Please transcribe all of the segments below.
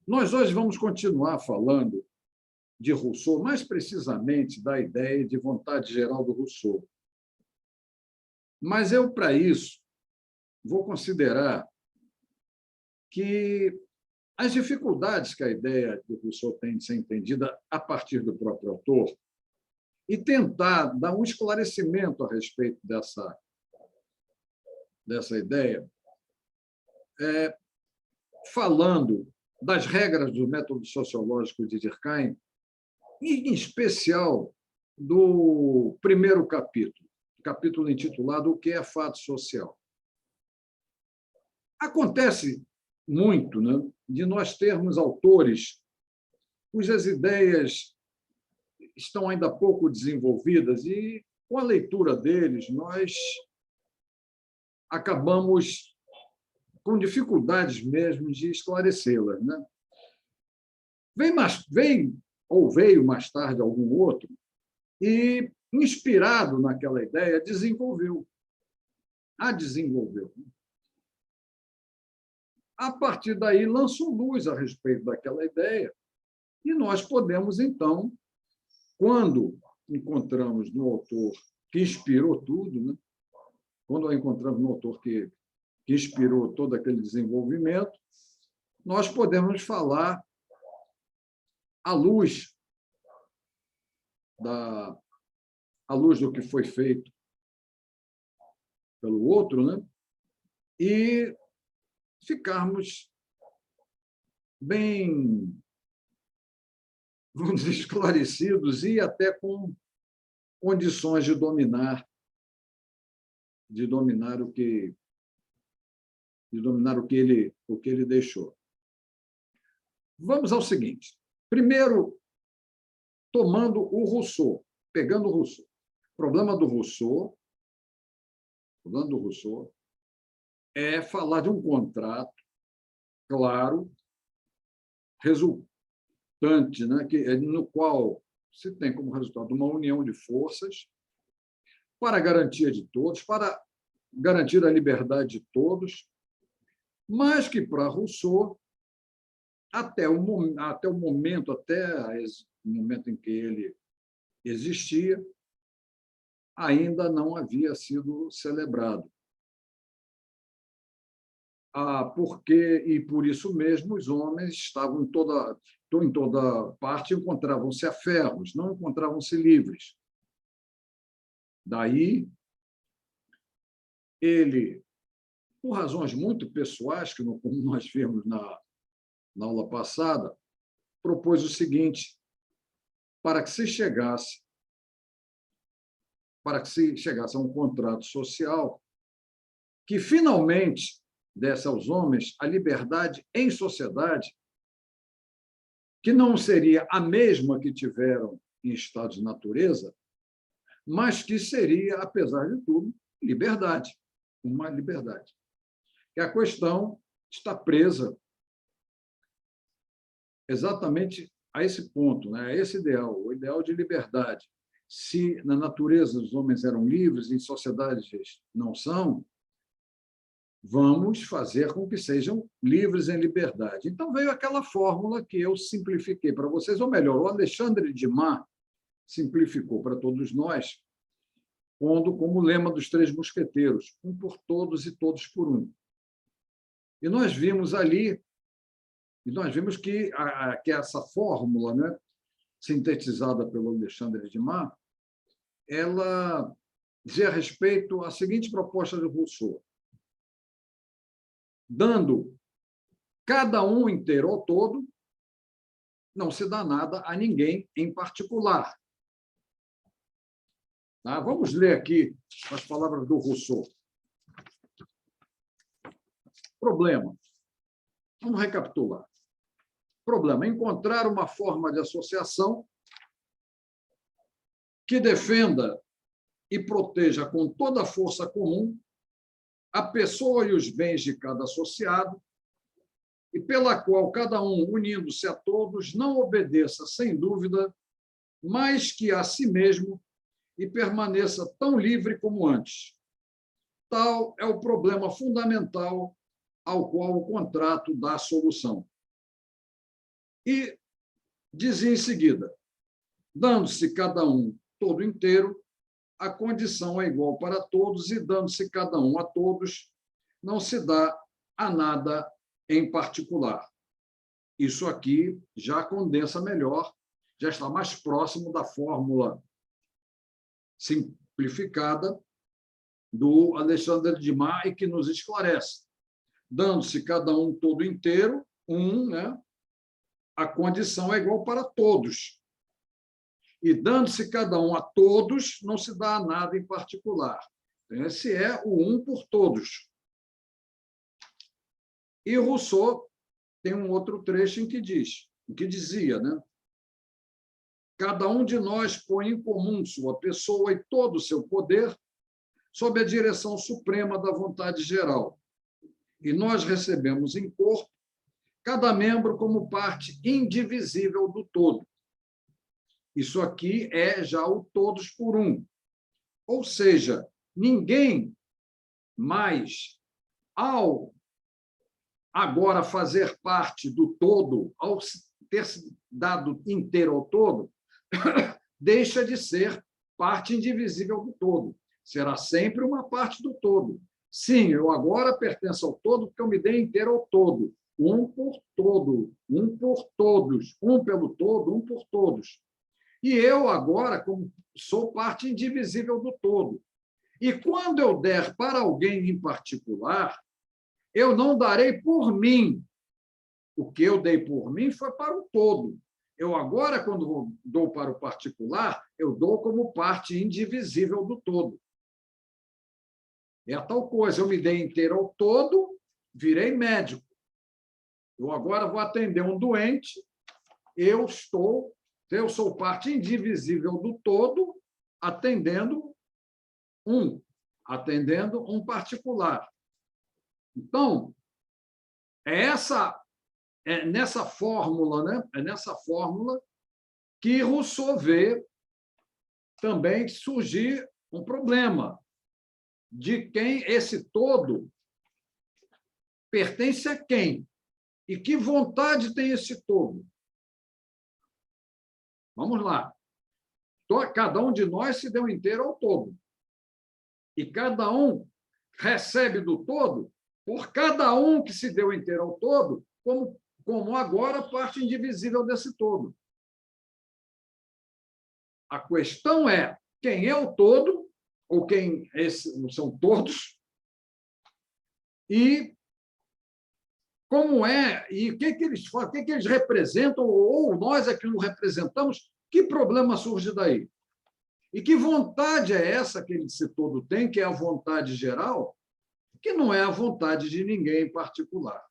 Nós hoje vamos continuar falando de Rousseau, mais precisamente da ideia de vontade geral do Rousseau. Mas eu, para isso, vou considerar que as dificuldades que a ideia de Rousseau tem de ser entendida a partir do próprio autor e tentar dar um esclarecimento a respeito dessa ideia, falando das regras do método sociológico de Durkheim, em especial do primeiro capítulo intitulado O que é fato social. Acontece muito, né, de nós termos autores cujas ideias estão ainda pouco desenvolvidas e, com a leitura deles, nós acabamos com dificuldades mesmo de esclarecê-las, né? Veio mais tarde algum outro e, inspirado naquela ideia, desenvolveu. A partir daí, lançou luz a respeito daquela ideia e nós podemos, então, quando encontramos no autor que inspirou tudo, né? Quando encontramos no autor que inspirou todo aquele desenvolvimento, nós podemos falar à luz do que foi feito pelo outro, né? E ficarmos bem, vamos dizer, esclarecidos e até com condições de dominar o que ele deixou. Vamos ao seguinte. Primeiro, pegando o Rousseau. O problema do Rousseau é falar de um contrato claro, resultante, né, no qual se tem como resultado uma união de forças para a garantia de todos, para garantir a liberdade de todos, mas que, para Rousseau, até o momento em que ele existia, ainda não havia sido celebrado. E por isso mesmo os homens estavam em toda parte, encontravam-se a ferros, não encontravam-se livres. Daí, ele, por razões muito pessoais, como nós vimos na aula passada, propôs o seguinte: para que se chegasse a um contrato social que finalmente desse aos homens a liberdade em sociedade, que não seria a mesma que tiveram em estado de natureza, mas que seria, apesar de tudo, liberdade, uma liberdade. E a questão está presa exatamente a esse ponto, né? A esse ideal, o ideal de liberdade. Se na natureza os homens eram livres, em sociedades não são, vamos fazer com que sejam livres em liberdade. Então, veio aquela fórmula que eu simplifiquei para vocês, ou melhor, o Alexandre Dumas simplificou para todos nós, pondo como lema dos três mosqueteiros: um por todos e todos por um. E nós vimos que essa fórmula, né, sintetizada pelo Alexandre Dumas, ela dizia respeito à seguinte proposta de Rousseau: dando cada um inteiro ao todo, não se dá nada a ninguém em particular. Tá? Vamos ler aqui as palavras do Rousseau. Problema. Vamos recapitular. Problema: encontrar uma forma de associação que defenda e proteja com toda a força comum a pessoa e os bens de cada associado, e pela qual cada um, unindo-se a todos, não obedeça, sem dúvida, mais que a si mesmo e permaneça tão livre como antes. Tal é o problema fundamental ao qual o contrato dá solução. E dizia em seguida, dando-se cada um todo inteiro, a condição é igual para todos, e dando-se cada um a todos, não se dá a nada em particular. Isso aqui já condensa melhor, já está mais próximo da fórmula simplificada do Alexandre de Dumas, e que nos esclarece. Dando-se cada um todo inteiro, né? A condição é igual para todos. E dando-se cada um a todos, não se dá a nada em particular. Esse é o um por todos. E Rousseau tem um outro trecho em que dizia, né? Cada um de nós põe em comum sua pessoa e todo o seu poder sob a direção suprema da vontade geral. E nós recebemos em corpo cada membro como parte indivisível do todo. Isso aqui é já o todos por um. Ou seja, ninguém mais, ao agora fazer parte do todo, ao ter se dado inteiro ao todo, deixa de ser parte indivisível do todo. Será sempre uma parte do todo. Sim, eu agora pertenço ao todo porque eu me dei inteiro ao todo. Um por todo, um por todos, um pelo todo, um por todos. E eu agora como sou parte indivisível do todo. E quando eu der para alguém em particular, eu não darei por mim. O que eu dei por mim foi para o todo. Eu agora, quando dou para o particular, eu dou como parte indivisível do todo. É a tal coisa, eu me dei inteiro ao todo, virei médico. Eu agora vou atender um doente, eu sou parte indivisível do todo, atendendo um particular. Então, é nessa fórmula, né? É nessa fórmula que Rousseau vê também surgir um problema de quem esse todo pertence a quem e que vontade tem esse todo. Vamos lá. Cada um de nós se deu inteiro ao todo. E cada um recebe do todo por cada um que se deu inteiro ao todo, como agora parte indivisível desse todo. A questão é quem é o todo, ou quem são todos, e como é, e o que eles fazem, o que eles representam, ou nós é que o representamos, que problema surge daí? E que vontade é essa que esse todo tem, que é a vontade geral, que não é a vontade de ninguém em particular?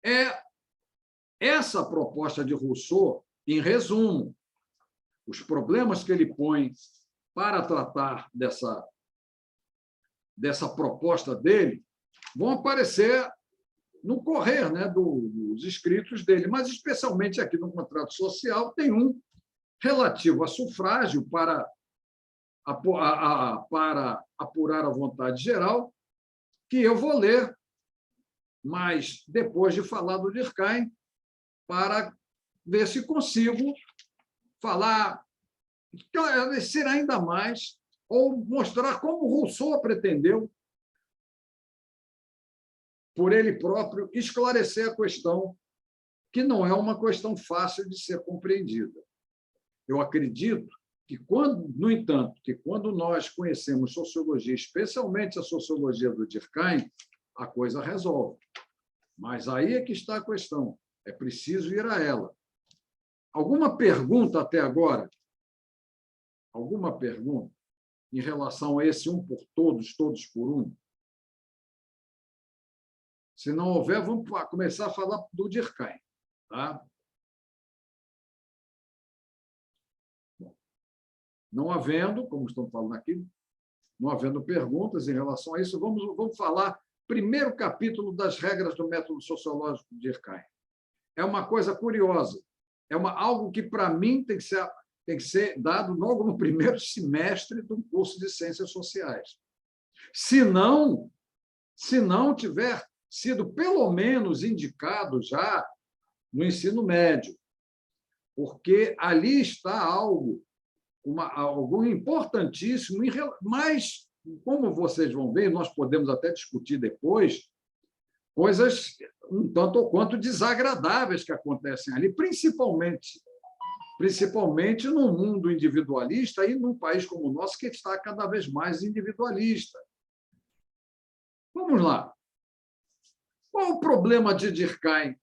É essa proposta de Rousseau, em resumo, os problemas que ele põe para tratar dessa proposta dele vão aparecer no correr, né, dos escritos dele, mas especialmente aqui no Contrato Social tem um relativo a sufrágio para apurar a vontade geral, que eu vou ler, mas depois de falar do Durkheim, para ver se consigo falar, ser ainda mais, ou mostrar como Rousseau pretendeu, por ele próprio, esclarecer a questão, que não é uma questão fácil de ser compreendida. Eu acredito que, no entanto, quando nós conhecemos sociologia, especialmente a sociologia do Durkheim, a coisa resolve. Mas aí é que está a questão. É preciso ir a ela. Alguma pergunta até agora? Alguma pergunta em relação a esse um por todos, todos por um? Se não houver, vamos começar a falar do Durkheim. Tá? Não havendo, como estamos falando aqui, não havendo perguntas em relação a isso, vamos falar primeiro capítulo das regras do método sociológico de Durkheim. É uma coisa curiosa, algo que, para mim, tem que ser dado logo no primeiro semestre do curso de Ciências Sociais. Se não tiver sido, pelo menos, indicado já no ensino médio, porque ali está algo importantíssimo, mas, como vocês vão ver, nós podemos até discutir depois, coisas um tanto ou quanto desagradáveis que acontecem ali, principalmente num mundo individualista e num país como o nosso, que está cada vez mais individualista. Vamos lá. Qual o problema de Durkheim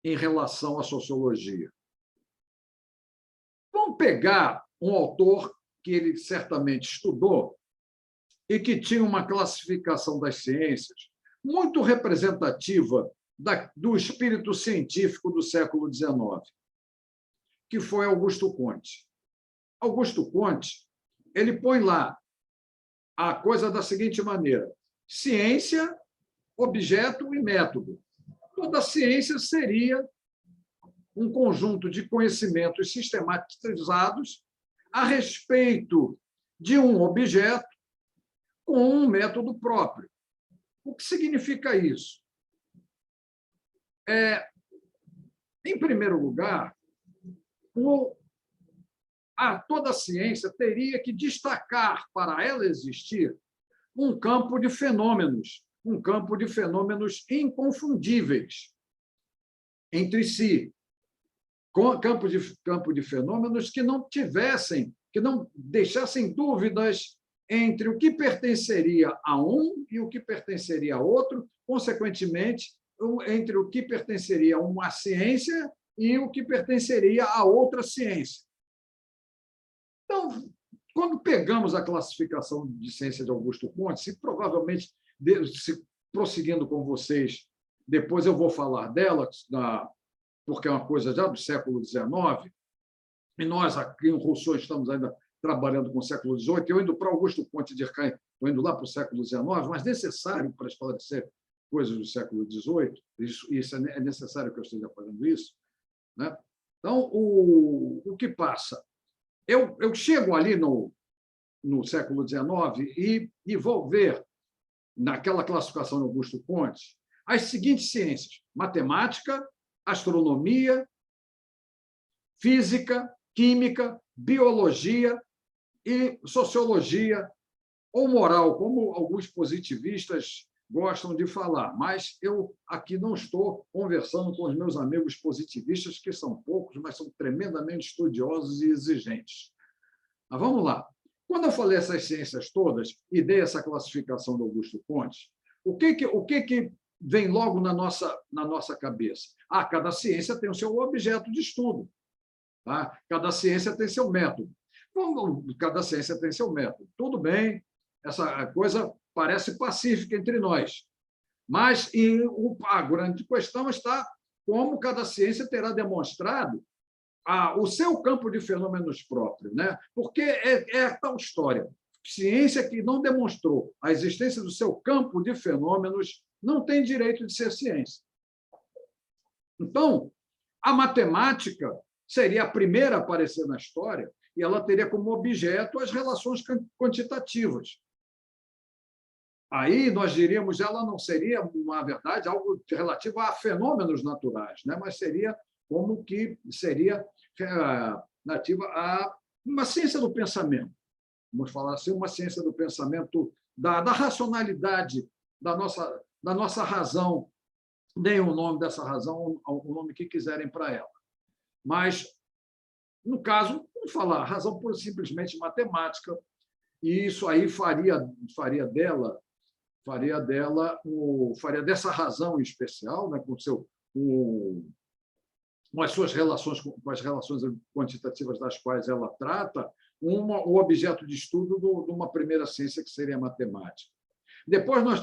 em relação à sociologia? Vamos pegar um autor que ele certamente estudou e que tinha uma classificação das ciências muito representativa do espírito científico do século XIX, que foi Augusto Comte. Augusto Comte, ele põe lá a coisa da seguinte maneira: ciência, objeto e método. Toda ciência seria um conjunto de conhecimentos sistematizados a respeito de um objeto com um método próprio. O que significa isso? Em primeiro lugar, toda a ciência teria que destacar, para ela existir, um campo de fenômenos inconfundíveis entre si, campo de fenômenos que não deixassem dúvidas entre o que pertenceria a um e o que pertenceria a outro, consequentemente, entre o que pertenceria a uma ciência e o que pertenceria a outra ciência. Então, quando pegamos a classificação de ciência de Augusto Comte, provavelmente, prosseguindo com vocês, depois eu vou falar dela, porque é uma coisa já do século XIX, e nós aqui em Rousseau estamos ainda trabalhando com o século XVIII, eu indo para Augusto Comte de Durkheim, estou indo lá para o século XIX, mas necessário para esclarecer coisas do século XVIII, isso é necessário que eu esteja fazendo isso, né? Então, o que passa? Eu chego ali no século XIX e vou ver, naquela classificação de Augusto Comte, as seguintes ciências: matemática, astronomia, física, química, biologia e sociologia, ou moral, como alguns positivistas gostam de falar. Mas eu aqui não estou conversando com os meus amigos positivistas, que são poucos, mas são tremendamente estudiosos e exigentes. Mas vamos lá. Quando eu falei essas ciências todas e dei essa classificação do Augusto Comte, o que vem logo na nossa cabeça? Cada ciência tem o seu objeto de estudo. Tá? Cada ciência tem seu método. Cada ciência tem seu método. Tudo bem, essa coisa parece pacífica entre nós. Mas a grande questão está como cada ciência terá demonstrado o seu campo de fenômenos próprio, né? Porque é a tal história. Ciência que não demonstrou a existência do seu campo de fenômenos não tem direito de ser ciência. Então, a matemática seria a primeira a aparecer na história e ela teria como objeto as relações quantitativas. Aí nós diríamos, ela não seria, na verdade, algo relativo a fenômenos naturais, né? Mas seria como que seria nativa a uma ciência do pensamento. Vamos falar assim, uma ciência do pensamento, da racionalidade, da nossa razão. Deem o nome dessa razão, o nome que quiserem para ela. Mas, no caso, vamos falar razão por simplesmente matemática, e isso aí faria dessa razão especial, né, com as suas relações, com as relações quantitativas das quais ela trata, o objeto de estudo de uma primeira ciência, que seria a matemática. Depois nós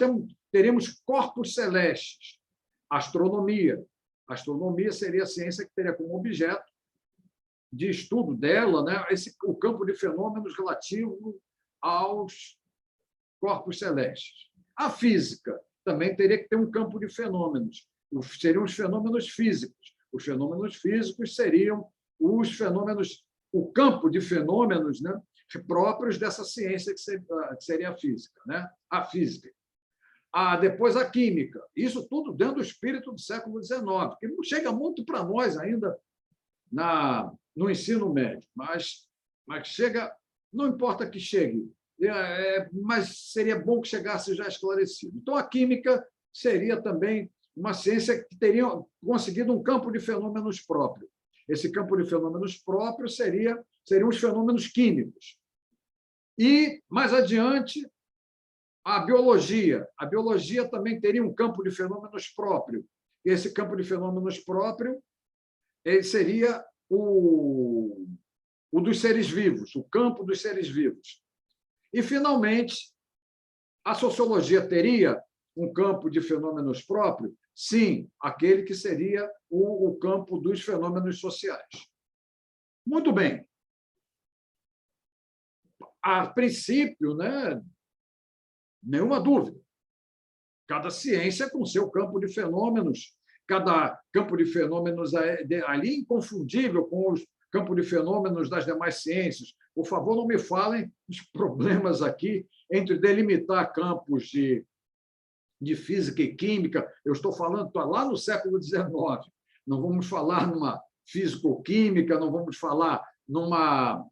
teríamos corpos celestes, astronomia. A astronomia seria a ciência que teria como objeto de estudo dela, né, o campo de fenômenos relativo aos corpos celestes. A física também teria que ter um campo de fenômenos. Seriam os fenômenos físicos. Os fenômenos físicos seriam o campo de fenômenos, né, próprios dessa ciência que seria a física, né? A física. Depois a química. Isso tudo dentro do espírito do século XIX, que não chega muito para nós ainda no ensino médio, mas chega, não importa que chegue, mas seria bom que chegasse já esclarecido. Então, a química seria também uma ciência que teria conseguido um campo de fenômenos próprio. Esse campo de fenômenos próprios seriam os fenômenos químicos. E, mais adiante, a biologia. A biologia também teria um campo de fenômenos próprio. Esse campo de fenômenos próprio ele seria o dos seres vivos, o campo dos seres vivos. E, finalmente, a sociologia teria um campo de fenômenos próprio? Sim, aquele que seria o campo dos fenômenos sociais. Muito bem. A princípio, né, nenhuma dúvida. Cada ciência com seu campo de fenômenos, cada campo de fenômenos ali inconfundível com os campos de fenômenos das demais ciências. Por favor, não me falem dos problemas aqui entre delimitar campos de física e química. Eu estou falando lá no século XIX. Não vamos falar numa físico-química, não vamos falar numa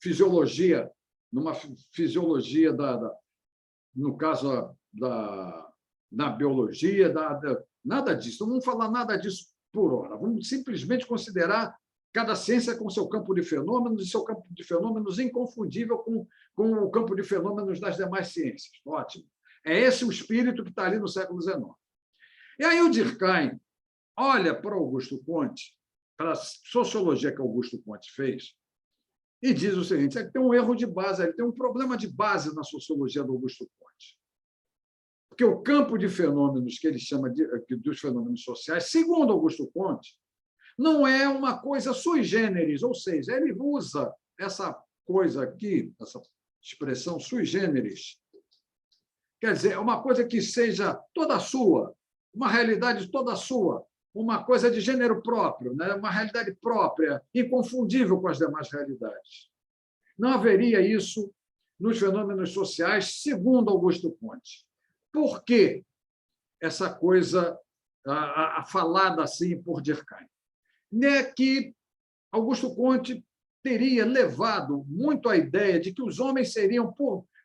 fisiologia, no caso da biologia, nada disso. Não vamos falar nada disso por hora. Vamos simplesmente considerar cada ciência com seu campo de fenômenos e seu campo de fenômenos inconfundível com o campo de fenômenos das demais ciências. Ótimo. É esse o espírito que está ali no século XIX. E aí o Durkheim olha para Augusto Comte, para a sociologia que Augusto Comte fez, e diz o seguinte: tem um erro de base, ele tem um problema de base na sociologia do Augusto Comte. Porque o campo de fenômenos que ele chama dos fenômenos sociais, segundo Augusto Comte, não é uma coisa sui generis, ou seja, ele usa essa coisa aqui, essa expressão sui generis, quer dizer, é uma coisa que seja toda sua, uma realidade toda sua, uma coisa de gênero próprio, né? Uma realidade própria, inconfundível com as demais realidades. Não haveria isso nos fenômenos sociais, segundo Augusto Comte. Por que essa coisa falada assim por Durkheim? É que Augusto Comte teria levado muito a ideia de que os homens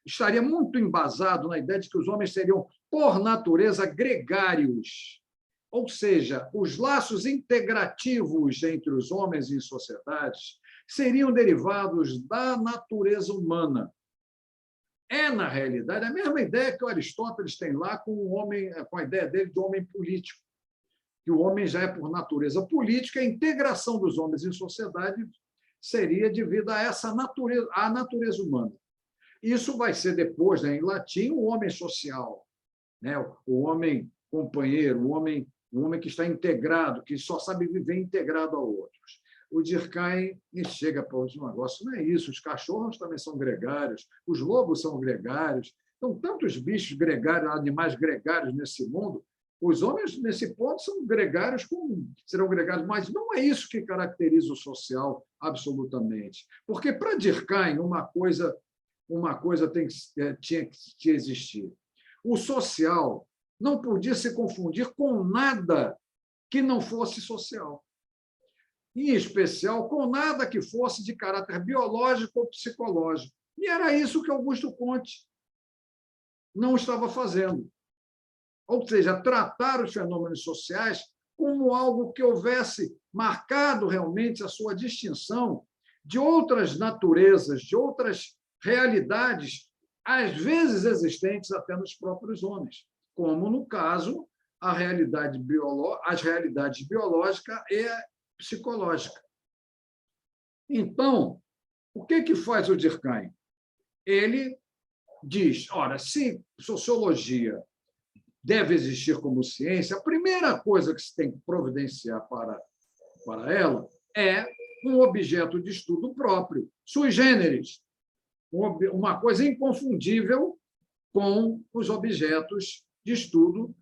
estaria muito embasado na ideia de que os homens seriam, por natureza, gregários. Ou seja, os laços integrativos entre os homens e sociedades seriam derivados da natureza humana. É, na realidade, a mesma ideia que o Aristóteles tem lá com a ideia dele de homem político, que o homem já é, por natureza política, a integração dos homens em sociedade seria devido a essa natureza, à natureza humana. Isso vai ser depois, né, em latim, o homem social, né, o homem companheiro, o homem que está integrado, que só sabe viver integrado a outros. O Durkheim chega para o negócio, não é isso, os cachorros também são gregários, os lobos são gregários, então, tantos bichos gregários, animais gregários nesse mundo, os homens, nesse ponto, serão gregários, mas não é isso que caracteriza o social, absolutamente. Porque, para Durkheim, uma coisa tinha que existir. O social não podia se confundir com nada que não fosse social. Em especial, com nada que fosse de caráter biológico ou psicológico. E era isso que Augusto Comte não estava fazendo. Ou seja, tratar os fenômenos sociais como algo que houvesse marcado realmente a sua distinção de outras naturezas, de outras realidades, às vezes existentes até nos próprios homens, como, no caso, as realidades biológica e psicológica. Então, o que faz o Durkheim? Ele diz, ora, se sociologia deve existir como ciência, a primeira coisa que se tem que providenciar para ela é um objeto de estudo próprio, sui generis, uma coisa inconfundível com os objetos de estudo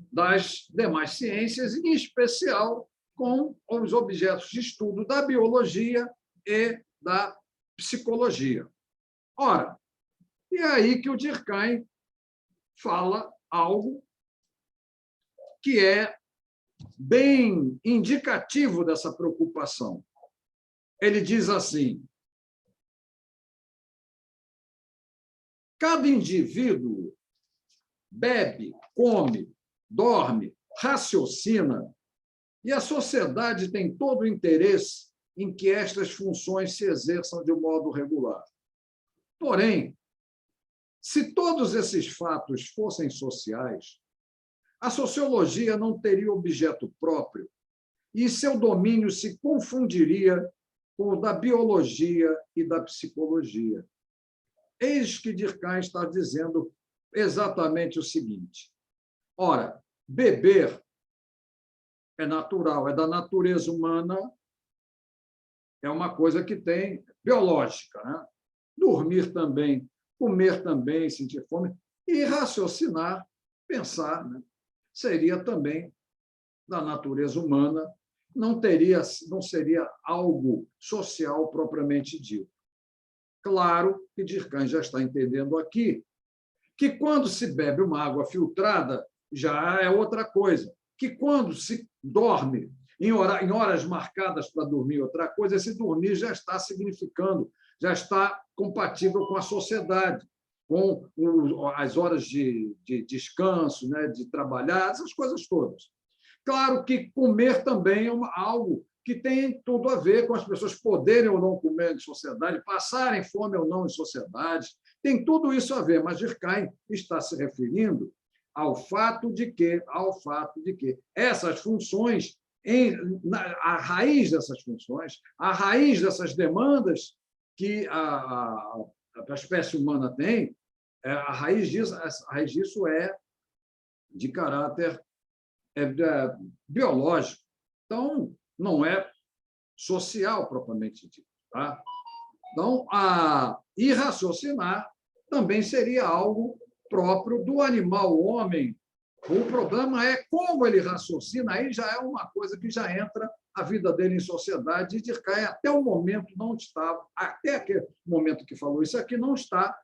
das demais ciências, em especial com os objetos de estudo da biologia e da psicologia. Ora, E é aí que o Durkheim fala algo que é bem indicativo dessa preocupação. Ele diz assim: cada indivíduo bebe, come, dorme, raciocina, e a sociedade tem todo o interesse em que estas funções se exerçam de um modo regular. Porém, se todos esses fatos fossem sociais, a sociologia não teria objeto próprio e seu domínio se confundiria com o da biologia e da psicologia. Eis que Durkheim está dizendo exatamente o seguinte: ora, beber é natural, é da natureza humana, é uma coisa que tem biológica, né? Dormir também, comer também, sentir fome, e raciocinar, pensar, né? Seria também da natureza humana, não seria algo social propriamente dito. Claro que Durkheim já está entendendo aqui que quando se bebe uma água filtrada já é outra coisa, que quando se dorme em horas marcadas para dormir outra coisa, esse dormir já está significando, já está compatível com a sociedade, com as horas de descanso, né, de trabalhar, essas coisas todas. Claro que comer também é algo que tem tudo a ver com as pessoas poderem ou não comer em sociedade, passarem fome ou não em sociedade, tem tudo isso a ver, mas Durkheim está se referindo ao fato de que essas funções, a raiz dessas funções, a raiz dessas demandas que a espécie humana tem, a raiz disso é de caráter biológico. Então, não é social propriamente dito. Tá? Então, e raciocinar também seria algo próprio do animal homem. O problema é como ele raciocina, aí já é uma coisa que já entra a vida dele em sociedade, e Durkheim até o momento não estava, até aquele momento que falou isso aqui, não está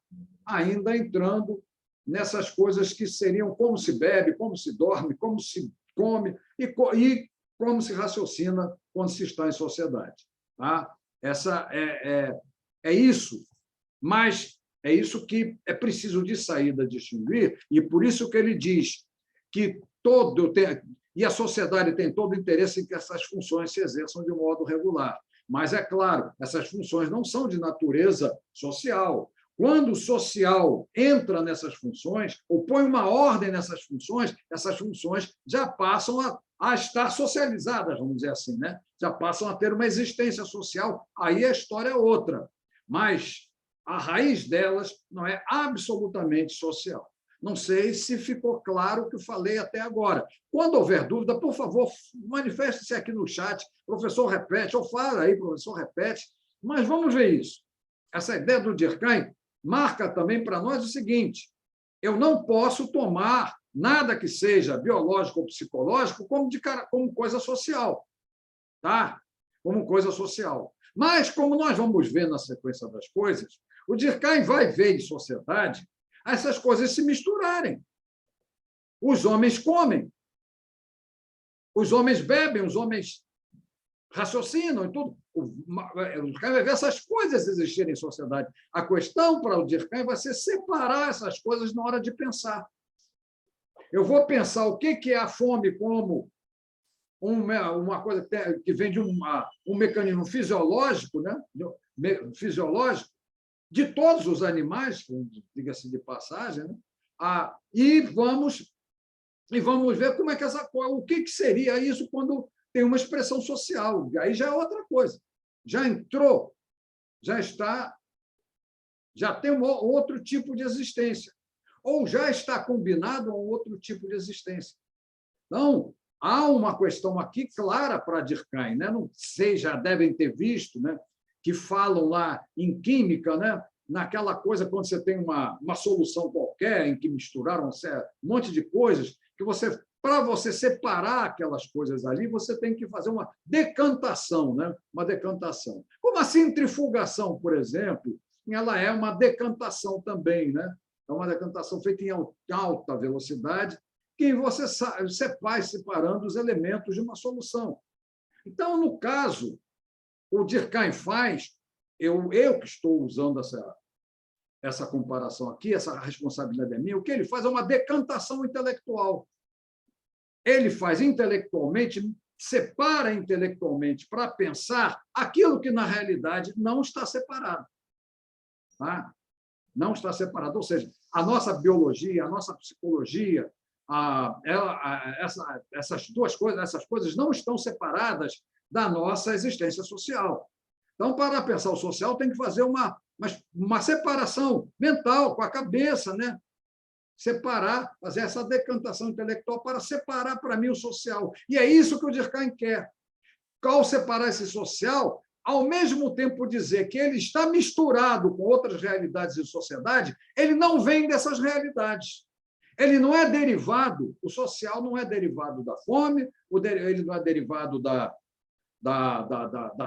ainda entrando nessas coisas que seriam como se bebe, como se dorme, como se come e como se raciocina quando se está em sociedade. Tá? É isso, mas é isso que é preciso de saída distinguir, e por isso que ele diz que e a sociedade tem todo o interesse em que essas funções se exerçam de um modo regular. Mas, é claro, essas funções não são de natureza social. Quando o social entra nessas funções, ou põe uma ordem nessas funções, essas funções já passam a estar socializadas, vamos dizer assim, né? Já passam a ter uma existência social, aí a história é outra. Mas a raiz delas não é absolutamente social. Não sei se ficou claro o que eu falei até agora. Quando houver dúvida, por favor, manifeste-se aqui no chat. Professor, repete, ou fala aí, professor, repete. Mas vamos ver isso. Essa ideia do Durkheim marca também para nós o seguinte: eu não posso tomar nada que seja biológico ou psicológico como coisa social. Tá? Como coisa social. Mas, como nós vamos ver na sequência das coisas, o Durkheim vai ver em sociedade essas coisas se misturarem. Os homens comem, os homens bebem, os homens raciocinam e tudo. O Durkheim vai ver essas coisas existirem em sociedade. A questão para o Durkheim vai ser separar essas coisas na hora de pensar. Eu vou pensar o que é a fome como uma coisa que vem de um mecanismo fisiológico, né? Fisiológico, de todos os animais, diga-se de passagem, né? E vamos ver como é que o que seria isso quando tem uma expressão social. Aí já é outra coisa. Já entrou, já tem outro tipo de existência. Ou já está combinado a um outro tipo de existência. Então, há uma questão aqui clara para Durkheim, né? Não sei, já devem ter visto, né? Que falam lá em química, né? Naquela coisa quando você tem uma solução qualquer em que misturaram um monte de coisas, que para você separar aquelas coisas ali, você tem que fazer uma decantação, né? Uma decantação. Como a centrifugação, por exemplo, ela é uma decantação também, né? É uma decantação feita em alta velocidade, que você vai separando os elementos de uma solução. Então, no caso, o Durkheim faz, eu que estou usando essa comparação aqui, essa responsabilidade é minha, o que ele faz é uma decantação intelectual. Ele faz intelectualmente, separa intelectualmente para pensar aquilo que, na realidade, não está separado. Tá? Não está separado. Ou seja, a nossa biologia, a nossa psicologia, essas duas coisas, essas coisas não estão separadas da nossa existência social. Então, para pensar o social, tem que fazer uma separação mental com a cabeça, né? Separar, fazer essa decantação intelectual para separar para mim o social. E é isso que o Durkheim quer. Ao separar esse social, ao mesmo tempo dizer que ele está misturado com outras realidades de sociedade, ele não vem dessas realidades. Ele não é derivado, o social não é derivado da fome, ele não é derivado da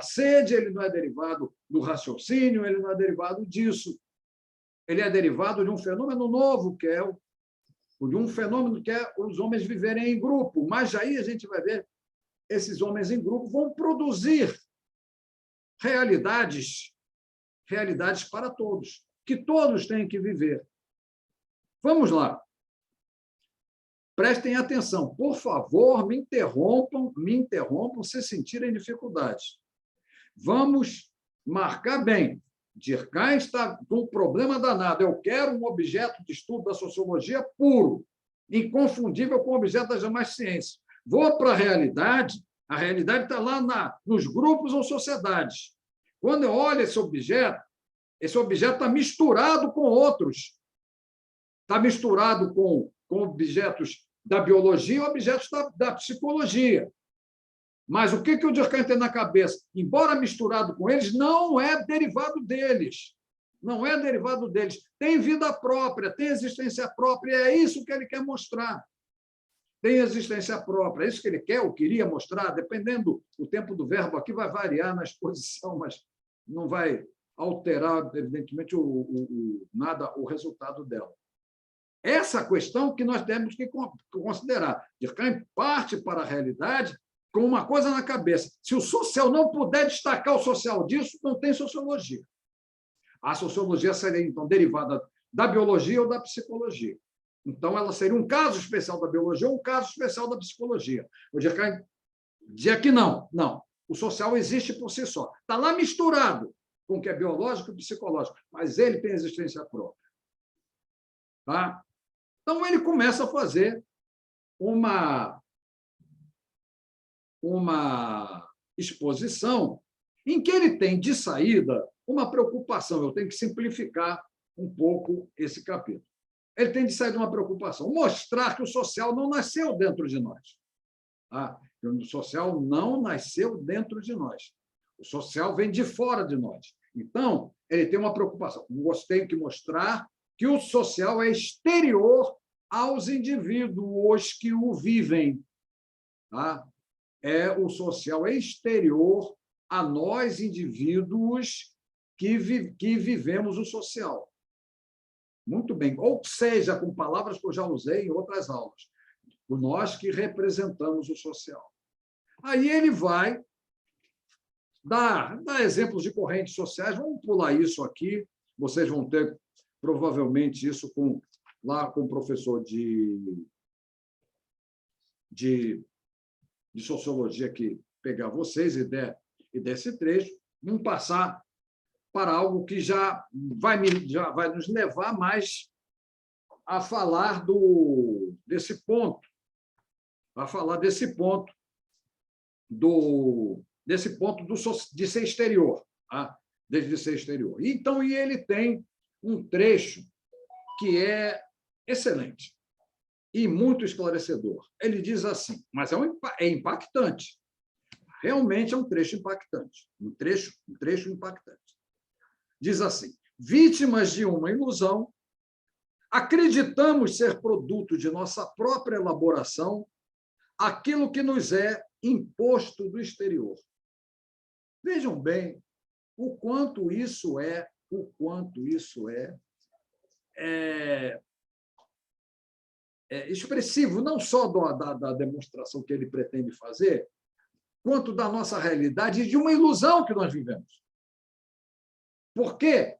sede, ele não é derivado do raciocínio, ele não é derivado disso. Ele é derivado de um fenômeno novo, que é os homens viverem em grupo. Mas aí a gente vai ver, esses homens em grupo vão produzir realidades para todos, que todos têm que viver. Vamos lá. Prestem atenção, por favor, me interrompam se sentirem dificuldades. Vamos marcar bem. Durkheim está com um problema danado. Eu quero um objeto de estudo da sociologia puro, inconfundível com o objeto das demais ciências. Vou para a realidade está lá nos grupos ou sociedades. Quando eu olho esse objeto está misturado com outros. Está misturado com objetos da biologia e objetos da psicologia. Mas o que o Durkheim tem na cabeça? Embora misturado com eles, não é derivado deles. Não é derivado deles. Tem vida própria, tem existência própria, e é isso que ele quer mostrar. Tem existência própria, é isso que ele quer ou queria mostrar, dependendo do tempo do verbo aqui, vai variar na exposição, mas não vai alterar, evidentemente, nada o resultado dela. Essa questão que nós temos que considerar. Durkheim parte para a realidade com uma coisa na cabeça. Se o social não puder destacar o social disso, não tem sociologia. A sociologia seria, então, derivada da biologia ou da psicologia. Então, ela seria um caso especial da biologia ou um caso especial da psicologia. O Durkheim dizia que não. O social existe por si só. Está lá misturado com o que é biológico e psicológico, mas ele tem existência própria. Tá? Então, ele começa a fazer uma exposição em que ele tem, de saída, uma preocupação. Eu tenho que simplificar um pouco esse capítulo. Ele tem de sair de uma preocupação, mostrar que o social não nasceu dentro de nós. Tá? O social não nasceu dentro de nós. O social vem de fora de nós. Então, ele tem uma preocupação. Tenho que mostrar que o social é exterior aos indivíduos que o vivem. Tá? O social é exterior a nós, indivíduos que vivemos o social. Muito bem. Ou seja, com palavras que eu já usei em outras aulas, nós que representamos o social. Aí ele vai dar exemplos de correntes sociais. Vamos pular isso aqui. Vocês vão ter, provavelmente, isso lá com o professor de sociologia que pegar vocês e der esse trecho. Vamos passar para algo que já vai nos levar mais a falar desse ponto, de ser exterior, tá? De ser exterior. Então, ele tem um trecho que é excelente e muito esclarecedor. Ele diz assim, mas é impactante. Realmente é um trecho impactante. Um trecho impactante. Diz assim: vítimas de uma ilusão, acreditamos ser produto de nossa própria elaboração aquilo que nos é imposto do exterior. Vejam bem o quanto isso é o quanto isso é expressivo, não só da demonstração que ele pretende fazer, quanto da nossa realidade e de uma ilusão que nós vivemos. Por quê?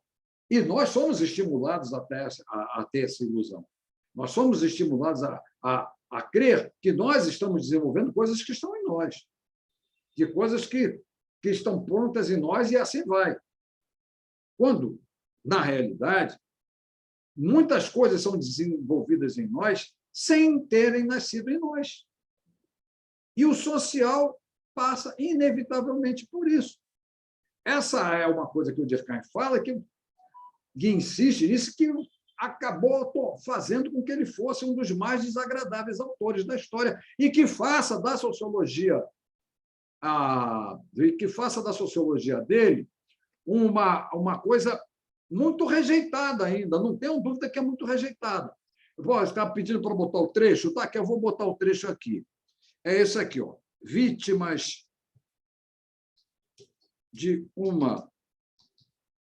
E nós somos estimulados a ter essa ilusão. Nós somos estimulados a crer que nós estamos desenvolvendo coisas que estão em nós, de coisas que estão prontas em nós, e assim vai. Quando, na realidade, muitas coisas são desenvolvidas em nós sem terem nascido em nós. E o social passa, inevitavelmente, por isso. Essa é uma coisa que o Durkheim fala, que insiste nisso, que acabou fazendo com que ele fosse um dos mais desagradáveis autores da história e que faça da sociologia dele uma coisa muito rejeitada ainda. Não tenho dúvida que é muito rejeitada. Você está pedindo para botar o trecho? Tá, que eu vou botar o trecho aqui. É esse aqui, ó. Vítimas de uma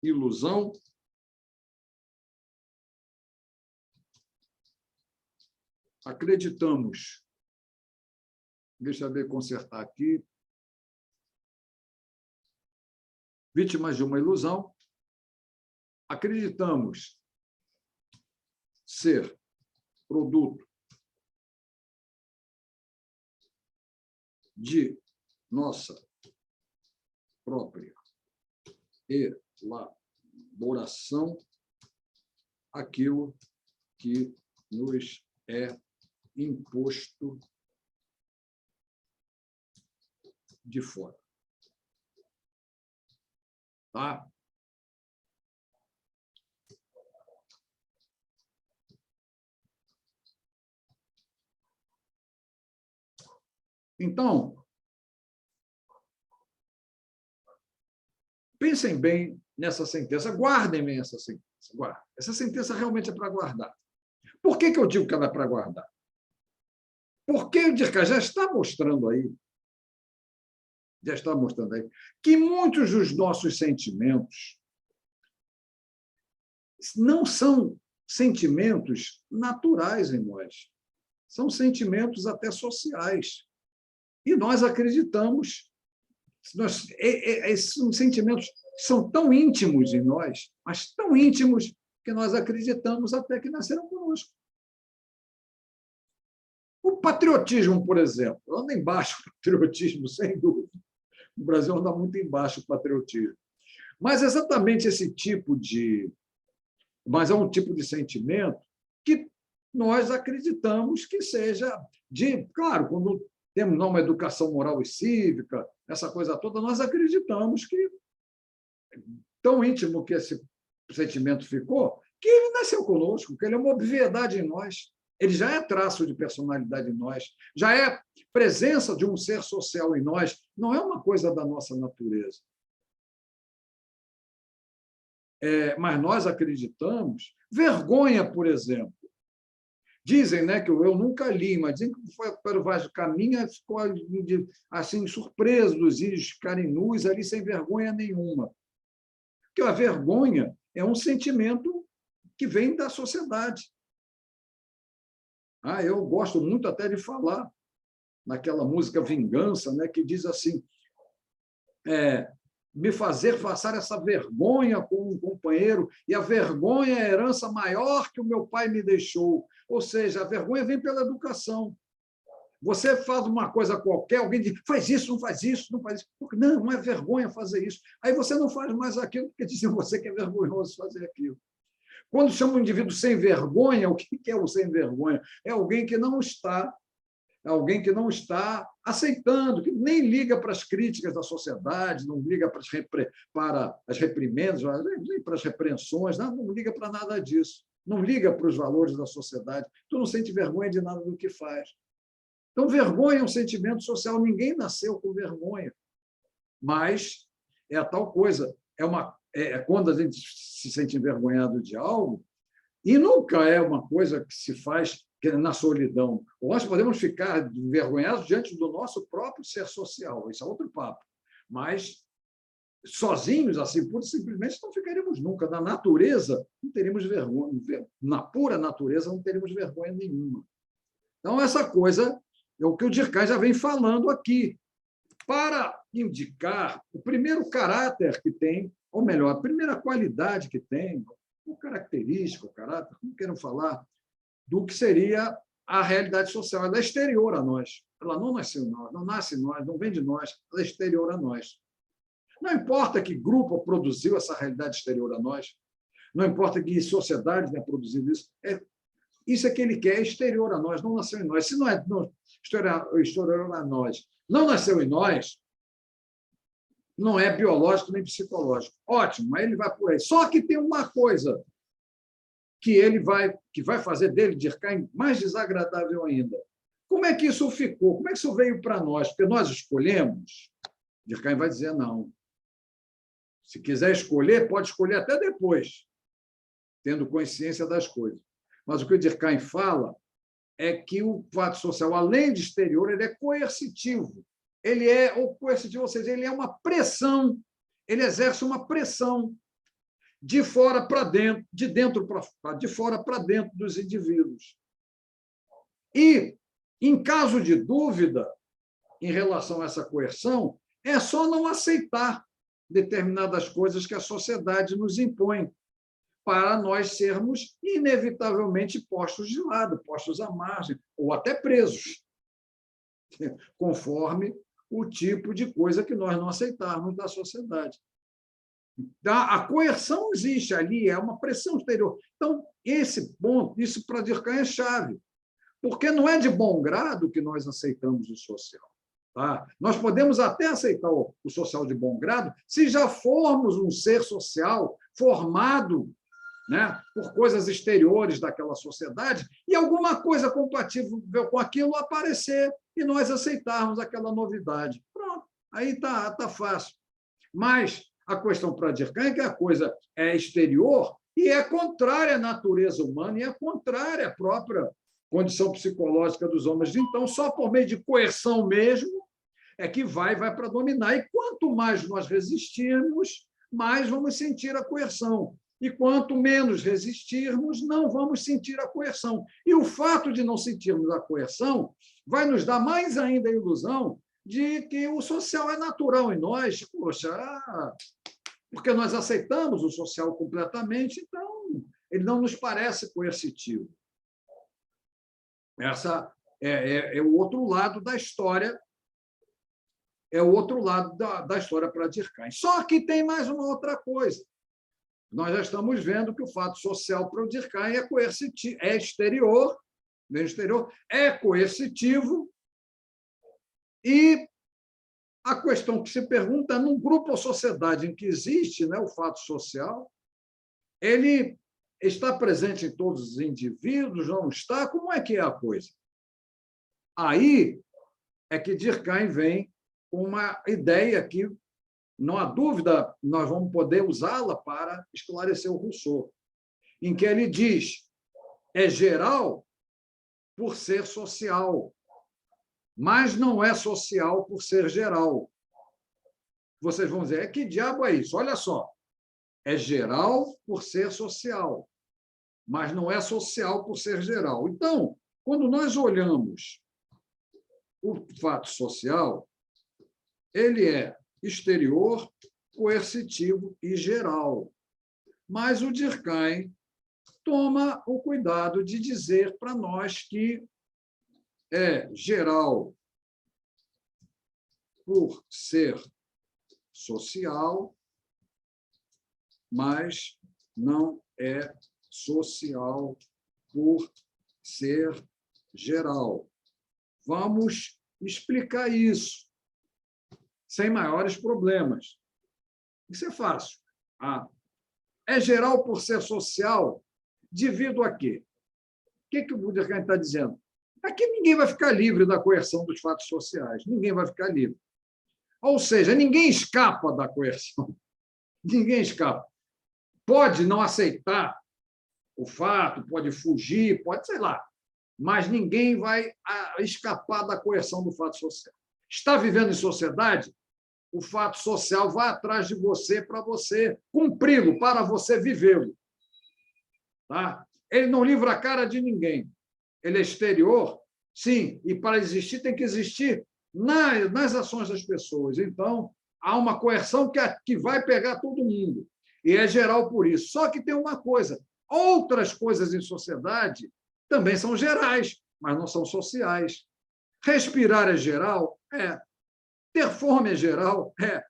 ilusão acreditamos. Deixa eu ver, consertar aqui. Vítimas de uma ilusão, acreditamos ser produto de nossa própria elaboração, aquilo que nos é imposto de fora. Tá? Então, pensem bem nessa sentença, guardem bem essa sentença. Guardem. Essa sentença realmente é para guardar. Por que eu digo que ela é para guardar? Porque o Durkheim já está mostrando aí que muitos dos nossos sentimentos não são sentimentos naturais em nós, são sentimentos até sociais. E nós acreditamos, esses sentimentos são tão íntimos em nós, mas tão íntimos que nós acreditamos até que nasceram conosco. O patriotismo, por exemplo, anda embaixo o patriotismo, sem dúvida. O Brasil anda muito embaixo o patriotismo. Mas exatamente esse tipo de... Mas é um tipo de sentimento que nós acreditamos que seja de... Claro, quando temos uma educação moral e cívica, essa coisa toda, nós acreditamos que, tão íntimo que esse sentimento ficou, que ele nasceu conosco, que ele é uma obviedade em nós. Ele já é traço de personalidade em nós, já é presença de um ser social em nós, não é uma coisa da nossa natureza. Mas nós acreditamos. Vergonha, por exemplo. Dizem, né, que eu nunca li, mas dizem que foi para o Vaz do Caminha, ficou assim, surpreso dos índios ficarem nus ali sem vergonha nenhuma. Porque a vergonha é um sentimento que vem da sociedade. Eu gosto muito até de falar naquela música Vingança, né, que diz assim, me fazer passar essa vergonha com um companheiro, e a vergonha é a herança maior que o meu pai me deixou. Ou seja, a vergonha vem pela educação. Você faz uma coisa qualquer, alguém diz, faz isso, não faz isso, não faz isso. Não é vergonha fazer isso. Aí você não faz mais aquilo porque dizem você que é vergonhoso fazer aquilo. Quando chama um indivíduo sem vergonha, o que é o sem vergonha? É alguém que não está aceitando, que nem liga para as críticas da sociedade, não liga para as reprimendas, nem para as repreensões, não liga para nada disso, não liga para os valores da sociedade, tu não sente vergonha de nada do que faz. Então, vergonha é um sentimento social, ninguém nasceu com vergonha, mas é a tal coisa, quando a gente se sente envergonhado de algo, e nunca é uma coisa que se faz na solidão. Nós podemos ficar envergonhados diante do nosso próprio ser social, isso é outro papo. Mas sozinhos, assim, pura e simplesmente, não ficaríamos nunca. Na natureza, não teríamos vergonha. Na pura natureza, não teríamos vergonha nenhuma. Então, essa coisa é o que o Durkheim já vem falando aqui, para indicar o primeiro caráter que tem, ou melhor, a primeira qualidade que tem, ou característica, o caráter, como queiram falar, do que seria a realidade social. Ela é exterior a nós. Ela não nasceu em nós, não nasce em nós, não vem de nós, ela é exterior a nós. Não importa que grupo produziu essa realidade exterior a nós, não importa que sociedade tenha produzido isso, isso é que ele quer, é exterior a nós, não nasceu em nós. Se não é exterior a nós, não nasceu em nós, não é biológico nem psicológico. Ótimo, mas ele vai por aí. Só que tem uma coisa que vai fazer dele, Durkheim, mais desagradável ainda. Como é que isso ficou? Como é que isso veio para nós? Porque nós escolhemos? Durkheim vai dizer não. Se quiser escolher, pode escolher até depois, tendo consciência das coisas. Mas o que o Durkheim fala é que o fato social, além de exterior, ele é coercitivo. Ele é coercitivo, ou seja, ele é uma pressão, ele exerce uma pressão de fora para dentro, de fora para dentro dos indivíduos. E, em caso de dúvida em relação a essa coerção, é só não aceitar determinadas coisas que a sociedade nos impõe, para nós sermos inevitavelmente postos de lado, postos à margem, ou até presos, conforme o tipo de coisa que nós não aceitarmos da sociedade. A coerção existe ali, é uma pressão exterior. Então, esse ponto, isso para Durkheim é chave, porque não é de bom grado que nós aceitamos o social. Tá? Nós podemos até aceitar o social de bom grado se já formos um ser social formado, né, por coisas exteriores daquela sociedade e alguma coisa compatível com aquilo aparecer e nós aceitarmos aquela novidade. Pronto, aí tá fácil. Mas a questão para Durkheim é que a coisa é exterior e é contrária à natureza humana e é contrária à própria condição psicológica dos homens. Então, só por meio de coerção mesmo é que vai para dominar. E quanto mais nós resistirmos, mais vamos sentir a coerção. E quanto menos resistirmos, não vamos sentir a coerção. E o fato de não sentirmos a coerção vai nos dar mais ainda a ilusão de que o social é natural em nós. Poxa, porque nós aceitamos o social completamente, então ele não nos parece coercitivo. Essa é o outro lado da história, é o outro lado da história para Durkheim. Só que tem mais uma outra coisa. Nós já estamos vendo que o fato social para o Durkheim é coercitivo, é exterior, é coercitivo, e a questão que se pergunta, num grupo ou sociedade em que existe, né, o fato social, ele está presente em todos os indivíduos, não está? Como é que é a coisa? Aí é que Durkheim vem com uma ideia que, não há dúvida, nós vamos poder usá-la para esclarecer o Rousseau, em que ele diz: é geral por ser social, mas não é social por ser geral. Vocês vão dizer, que diabo é isso? Olha só, é geral por ser social, mas não é social por ser geral. Então, quando nós olhamos o fato social, ele é exterior, coercitivo e geral. Mas o Durkheim toma o cuidado de dizer para nós que é geral por ser social, mas não é social por ser geral. Vamos explicar isso sem maiores problemas. Isso é fácil. É geral por ser social, devido a quê? O que o Durkheim está dizendo? Aqui ninguém vai ficar livre da coerção dos fatos sociais. Ninguém vai ficar livre. Ou seja, ninguém escapa da coerção. Ninguém escapa. Pode não aceitar o fato, pode fugir, pode, sei lá, mas ninguém vai escapar da coerção do fato social. Está vivendo em sociedade? o fato social vai atrás de você para você cumpri-lo, para você vivê-lo. Tá? Ele não livra a cara de ninguém. Ele é exterior, sim, e para existir tem que existir nas ações das pessoas. Então, há uma coerção que vai pegar todo mundo, e é geral por isso. Só que tem uma coisa, outras coisas em sociedade também são gerais, mas não são sociais. Respirar é geral? É. Ter fome é geral? É.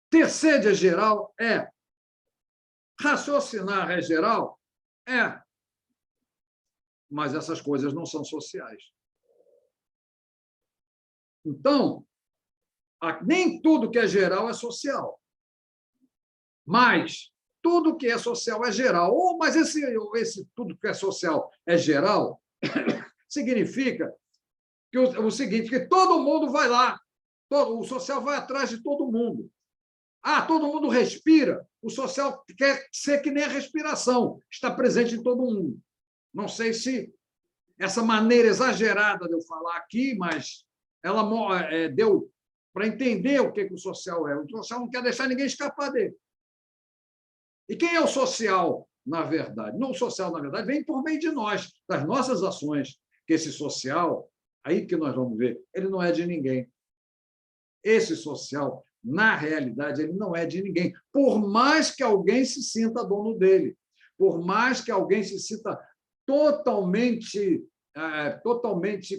Ter sede é geral? É. Raciocinar é geral? É. Mas essas coisas não são sociais. Então, nem tudo que é geral é social. Mas tudo que é social é geral. Mas esse tudo que é social é geral significa que o seguinte, que todo mundo vai lá. O social vai atrás de todo mundo. Todo mundo respira. O social quer ser que nem a respiração. Está presente em todo mundo. Não sei se essa maneira exagerada de eu falar aqui, mas ela deu para entender o que o social é. O social não quer deixar ninguém escapar dele. E quem é o social, na verdade? Não, o social, na verdade, vem por meio de nós, das nossas ações. Que esse social, aí que nós vamos ver, ele não é de ninguém. Esse social, na realidade, ele não é de ninguém. Por mais que alguém se sinta dono dele, por mais que alguém se sinta totalmente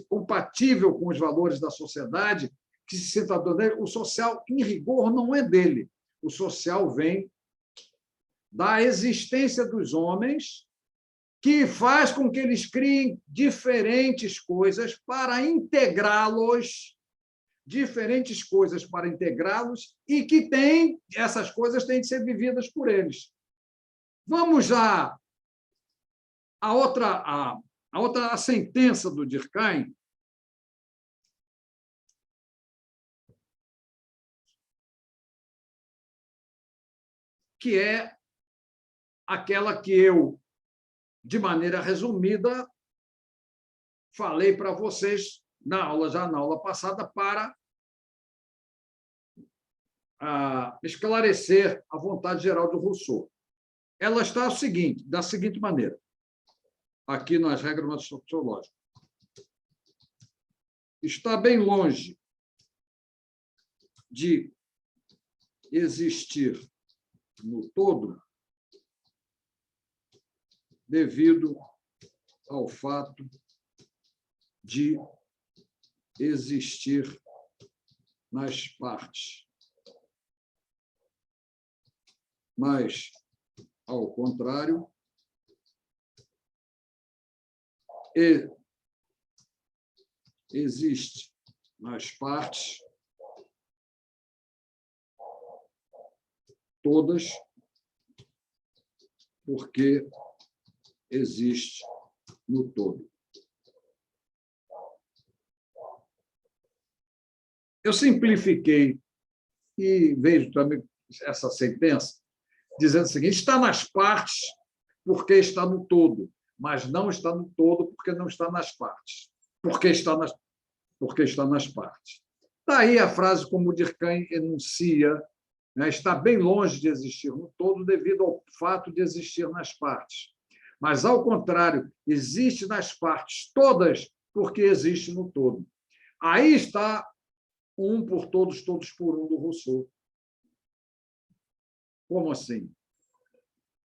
compatível com os valores da sociedade, que se sinta dono dele, o social, em rigor, não é dele. O social vem da existência dos homens, que faz com que eles criem diferentes coisas para integrá-los, e que essas coisas têm de ser vividas por eles. Vamos já à outra sentença do Durkheim, que é aquela que eu, de maneira resumida, falei para vocês na aula passada, para esclarecer a vontade geral do Rousseau. Ela está da seguinte maneira, aqui nas regras sociológicas. Está bem longe de existir no todo devido ao fato de existir nas partes. Mas, ao contrário, existe nas partes todas, porque existe no todo. Eu simplifiquei e vejo também essa sentença dizendo o seguinte: está nas partes porque está no todo, mas não está no todo porque não está nas partes, porque está nas partes. Daí a frase como o Durkheim enuncia, né, está bem longe de existir no todo devido ao fato de existir nas partes. Mas, ao contrário, existe nas partes todas porque existe no todo. Aí está um por todos, todos por um do Rousseau. Como assim?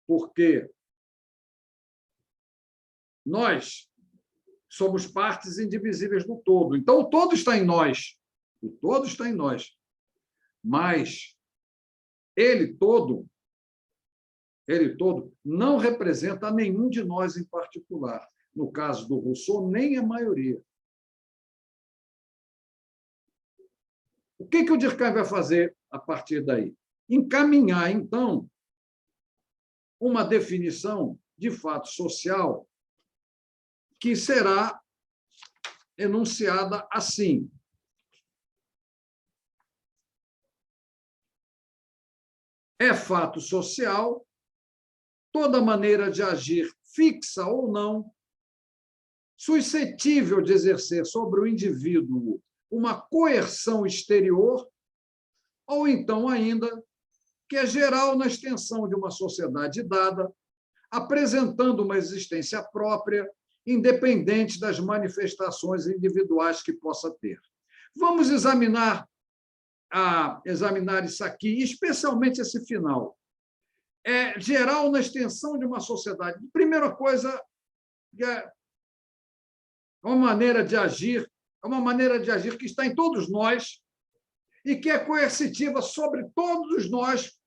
Porque nós somos partes indivisíveis do todo. Então, o todo está em nós. O todo está em nós. Mas ele todo não representa nenhum de nós em particular. No caso do Rousseau, nem a maioria. O que o Durkheim vai fazer a partir daí? Encaminhar, então, uma definição de fato social que será enunciada assim: é fato social toda maneira de agir, fixa ou não, suscetível de exercer sobre o indivíduo uma coerção exterior ou então ainda que é geral na extensão de uma sociedade dada, apresentando uma existência própria, independente das manifestações individuais que possa ter. Vamos examinar isso aqui, especialmente esse final. É geral na extensão de uma sociedade. Primeira coisa, é uma maneira de agir, que está em todos nós e que é coercitiva sobre todos nós.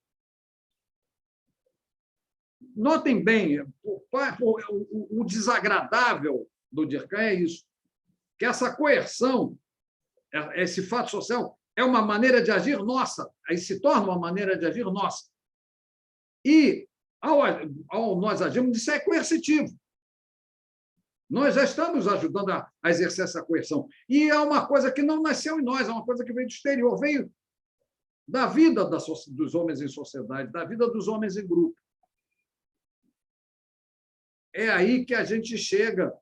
Notem bem, o desagradável do Durkheim é isso, que essa coerção, esse fato social, é uma maneira de agir nossa, aí se torna uma maneira de agir nossa. E, ao nós agirmos, isso é coercitivo. Nós já estamos ajudando a exercer essa coerção. E é uma coisa que não nasceu em nós, é uma coisa que veio do exterior, veio da vida dos homens em sociedade, da vida dos homens em grupo. É aí que a gente chega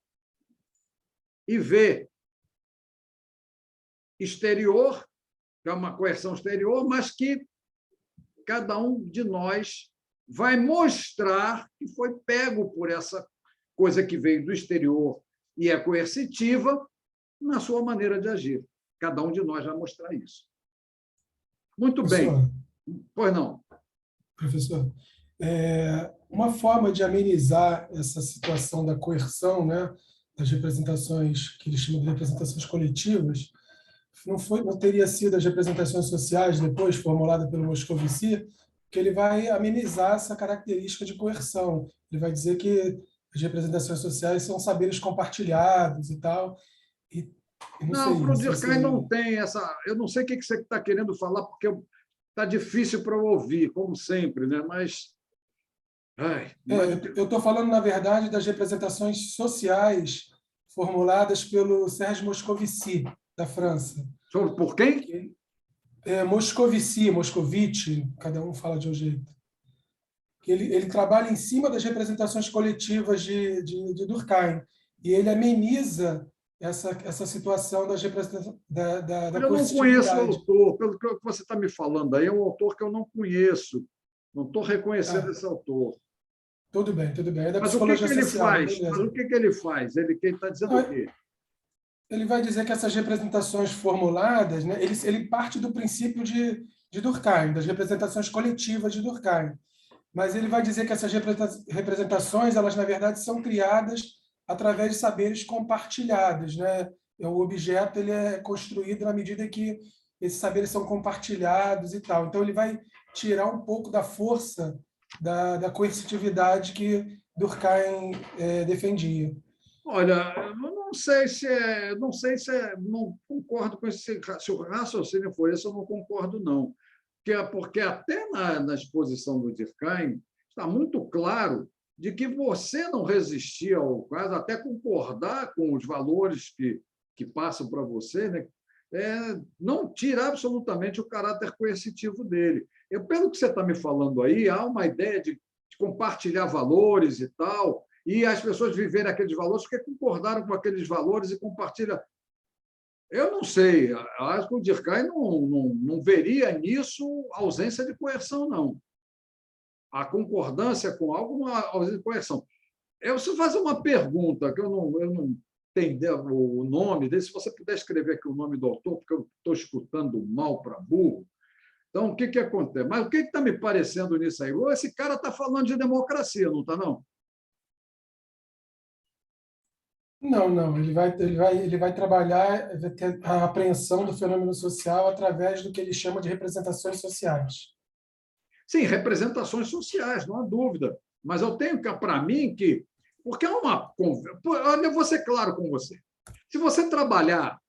e vê exterior, que é uma coerção exterior, mas que cada um de nós vai mostrar que foi pego por essa coisa que veio do exterior e é coercitiva na sua maneira de agir. Cada um de nós vai mostrar isso. Muito bem. Pois não. Professor, uma forma de amenizar essa situação da coerção, né, das representações, que eles chamam de representações coletivas, não teria sido as representações sociais, depois formulada pelo Moscovici, que ele vai amenizar essa característica de coerção. Ele vai dizer que as representações sociais são saberes compartilhados e tal. Não, para o Durkheim não tem essa... Eu não sei o que você está querendo falar, porque está difícil para eu ouvir, como sempre, né? Mas... Eu estou falando, na verdade, das representações sociais formuladas pelo Sérgio Moscovici, da França. Por quem? Moscovici, cada um fala de um jeito. Ele trabalha em cima das representações coletivas de Durkheim, e ele ameniza essa situação das representações da eu não conheço o autor, pelo que você está me falando aí, é um autor que eu não conheço, não estou reconhecendo esse autor. Tudo bem, tudo bem. É da Mas o que ele social, faz? Mas o que ele faz? Ele está dizendo o quê? Ele vai dizer que essas representações formuladas, né, ele parte do princípio de Durkheim, das representações coletivas de Durkheim. Mas ele vai dizer que essas representações, elas na verdade são criadas através de saberes compartilhados, né? O objeto ele é construído na medida que esses saberes são compartilhados e tal. Então ele vai tirar um pouco da força da coercitividade que Durkheim defendia. Olha, eu não não concordo com esse, se o raciocínio for esse, eu não concordo não, porque até na exposição do Durkheim está muito claro de que você não resistia ao caso, até concordar com os valores que passam para você, né? Não tira absolutamente o caráter coercitivo dele. Pelo que você está me falando aí, há uma ideia de compartilhar valores e tal, e as pessoas viverem aqueles valores porque concordaram com aqueles valores e compartilham. Eu não sei, acho que o Durkheim não veria nisso ausência de coerção, não. A concordância com algo não há ausência de coerção. Eu preciso fazer uma pergunta, que eu não tenho o nome dele, se você puder escrever aqui o nome do autor, porque eu estou escutando mal para burro. Então, o que acontece? Mas o que está me parecendo nisso aí? Esse cara está falando de democracia, não está, não? Não. Ele vai trabalhar a apreensão do fenômeno social através do que ele chama de representações sociais. Sim, representações sociais, não há dúvida. Mas eu tenho para mim que... Porque é uma... Olha, eu vou ser claro com você. Se você trabalhar...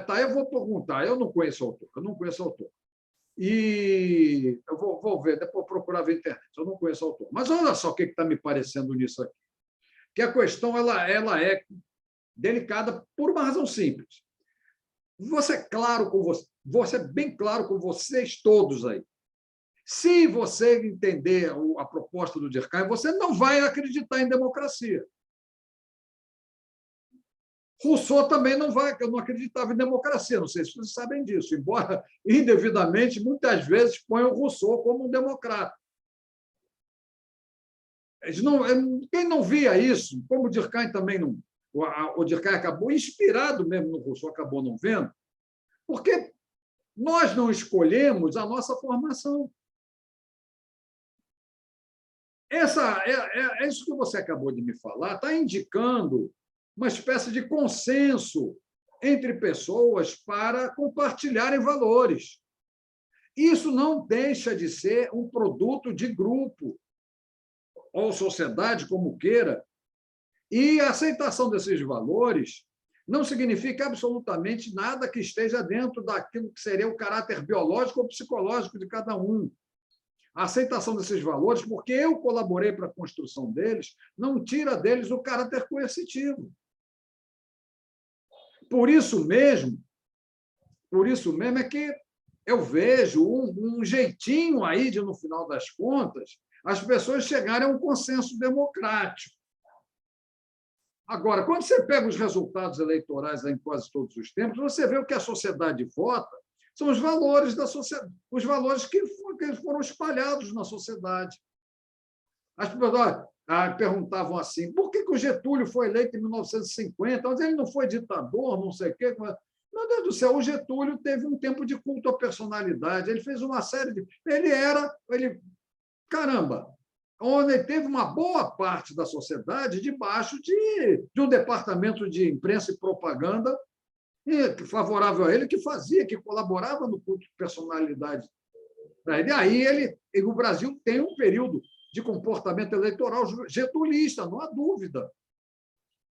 Tá, eu vou perguntar, eu não conheço o autor. E eu vou ver, depois procurar ver na internet, eu não conheço o autor. Mas olha só o que está me parecendo nisso aqui. Que a questão ela é delicada por uma razão simples. Vou ser bem claro com vocês todos aí. Se você entender a proposta do Durkheim, você não vai acreditar em democracia. Rousseau também não acreditava em democracia, não sei se vocês sabem disso, embora indevidamente, muitas vezes, põe o Rousseau como um democrata. Quem não via isso, como o Durkheim também não. O Durkheim acabou, inspirado mesmo no Rousseau, acabou não vendo, porque nós não escolhemos a nossa formação. É isso que você acabou de me falar, está indicando uma espécie de consenso entre pessoas para compartilharem valores. Isso não deixa de ser um produto de grupo, ou sociedade, como queira, e a aceitação desses valores não significa absolutamente nada que esteja dentro daquilo que seria o caráter biológico ou psicológico de cada um. A aceitação desses valores, porque eu colaborei para a construção deles, não tira deles o caráter coercitivo. Por isso mesmo é que eu vejo um jeitinho aí de, no final das contas, as pessoas chegarem a um consenso democrático. Agora, quando você pega os resultados eleitorais em quase todos os tempos, você vê o que a sociedade vota, são os valores da sociedade, os valores que foram espalhados na sociedade. As pessoas perguntavam assim, por que o Getúlio foi eleito em 1950? Mas ele não foi ditador, não sei o quê. Meu Deus do céu, o Getúlio teve um tempo de culto à personalidade, ele fez uma série de... Caramba! Onde teve uma boa parte da sociedade debaixo de um departamento de imprensa e propaganda favorável a ele, que fazia, que colaborava no culto de personalidade. E aí o Brasil tem um período de comportamento eleitoral getulista, não há dúvida.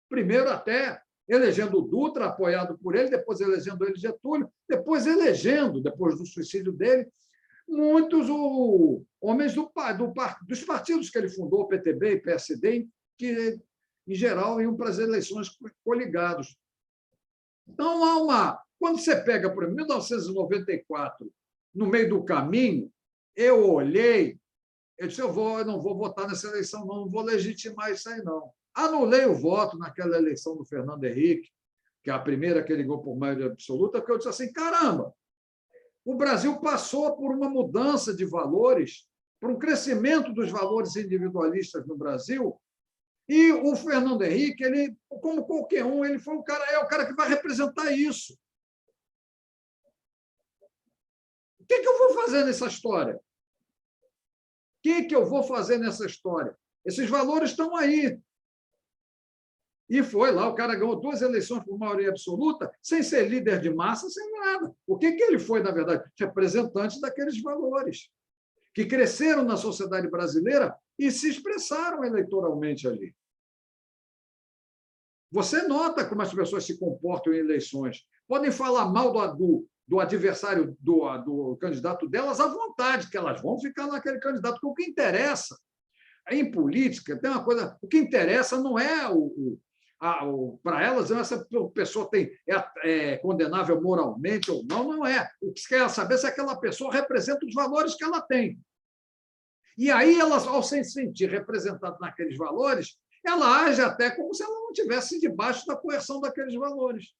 Primeiro até elegendo o Dutra, apoiado por ele, depois elegendo ele Getúlio, depois elegendo, depois do suicídio dele, muitos homens dos partidos que ele fundou, PTB e PSD, que, em geral, iam para as eleições coligados. Então, quando você pega, por exemplo, 1994, no meio do caminho, eu olhei, eu disse, eu não vou votar nessa eleição, não vou legitimar isso aí, não. Anulei o voto naquela eleição do Fernando Henrique, que é a primeira que ele ligou por maioria absoluta, porque eu disse assim, caramba, o Brasil passou por uma mudança de valores, por um crescimento dos valores individualistas no Brasil, e o Fernando Henrique, ele, como qualquer um, ele foi é o cara que vai representar isso. O que eu vou fazer nessa história? O que eu vou fazer nessa história? Esses valores estão aí. E foi lá, o cara ganhou 2 eleições por maioria absoluta, sem ser líder de massa, sem nada. O que ele foi, na verdade? Representante daqueles valores, que cresceram na sociedade brasileira e se expressaram eleitoralmente ali. Você nota como as pessoas se comportam em eleições. Podem falar mal do adversário, do candidato delas à vontade, que elas vão ficar naquele candidato, porque o que interessa, em política, tem uma coisa, o que interessa não é para elas, essa pessoa é condenável moralmente ou não, não é. O que se quer saber é se aquela pessoa representa os valores que ela tem. E aí, elas, ao se sentir representada naqueles valores, ela age até como se ela não estivesse debaixo da coerção daqueles valores.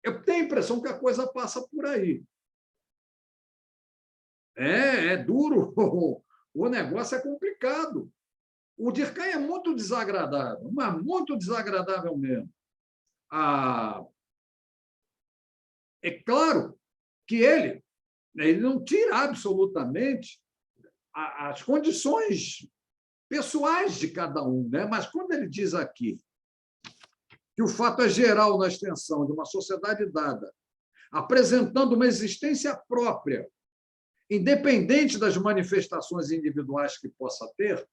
Eu tenho a impressão que a coisa passa por aí. É duro, o negócio é complicado. O Durkheim é muito desagradável, mas muito desagradável mesmo. É claro que ele não tira absolutamente as condições pessoais de cada um, né? Mas quando ele diz aqui que o fato é geral na extensão de uma sociedade dada, apresentando uma existência própria, independente das manifestações individuais que possa ter,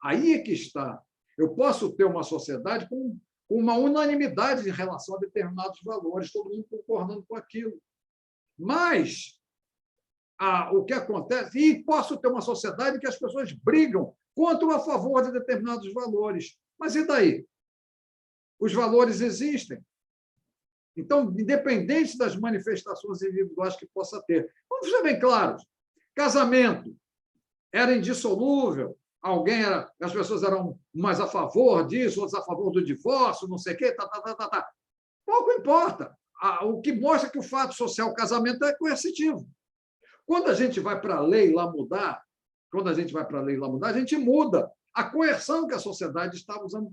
aí é que está. Eu posso ter uma sociedade com uma unanimidade em relação a determinados valores, todo mundo concordando com aquilo. Mas o que acontece... E posso ter uma sociedade que as pessoas brigam contra ou a favor de determinados valores. Mas e daí? Os valores existem. Então, independente das manifestações individuais que possa ter. Vamos ser bem claros. Casamento era indissolúvel, as pessoas eram mais a favor disso, outras a favor do divórcio, não sei o quê, tá. Pouco importa. O que mostra que o fato social, o casamento, é coercitivo. Quando a gente vai para a lei lá mudar, a gente muda a coerção que a sociedade está usando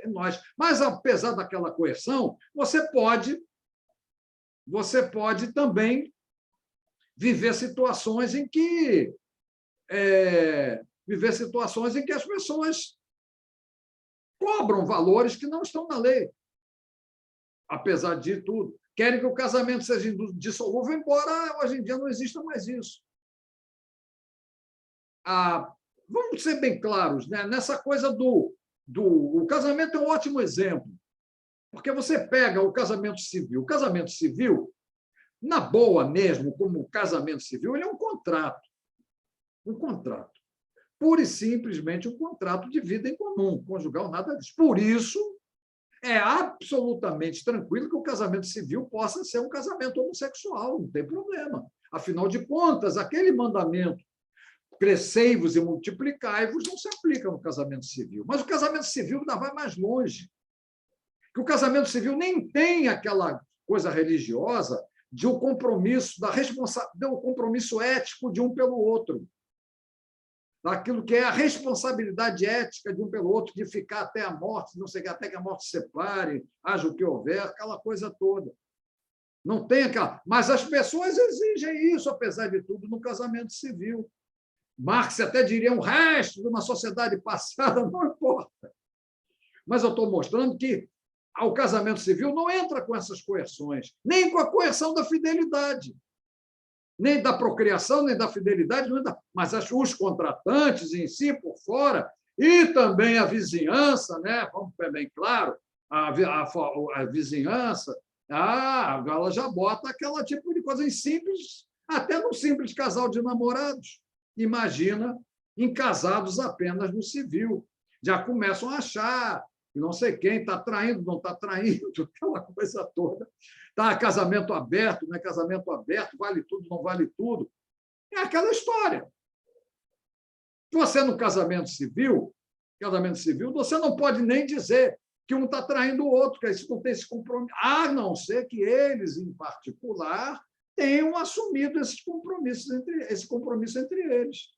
em nós. Mas, apesar daquela coerção, você pode também viver situações em que as pessoas cobram valores que não estão na lei, apesar de tudo. Querem que o casamento seja indissolúvel, embora hoje em dia não exista mais isso. Vamos ser bem claros, né? Nessa coisa o casamento é um ótimo exemplo, porque você pega o casamento civil. O casamento civil, na boa mesmo, como casamento civil, ele é um contrato. Um contrato. Pura e simplesmente um contrato de vida em comum, conjugal, nada disso. Por isso, é absolutamente tranquilo que o casamento civil possa ser um casamento homossexual, não tem problema. Afinal de contas, aquele mandamento, crescei-vos e multiplicai-vos, não se aplica no casamento civil. Mas o casamento civil ainda vai mais longe. Que o casamento civil nem tem aquela coisa religiosa de o compromisso, do compromisso ético de um pelo outro. Daquilo que é a responsabilidade ética de um pelo outro, de ficar até a morte, não sei, até que a morte separe, haja o que houver, aquela coisa toda. Não tem aquela. Mas as pessoas exigem isso, apesar de tudo, no casamento civil. Marx até diria um resto de uma sociedade passada, não importa. Mas eu estou mostrando que o casamento civil não entra com essas coerções, nem com a coerção da fidelidade. Nem da procriação, nem da fidelidade, mas os contratantes em si, por fora, e também a vizinhança, né? Vamos ter bem claro, a vizinhança, ela já bota aquele tipo de coisa em simples, até num simples casal de namorados. Imagina em casados apenas no civil. Já começam a achar que não sei quem está traindo, não está traindo, aquela coisa toda. Tá, casamento aberto, não é casamento aberto, vale tudo, não vale tudo. É aquela história. Você, no casamento civil, você não pode nem dizer que um está traindo o outro, que eles não tem esse compromisso, a não ser que eles, em particular, tenham assumido esse compromisso entre eles.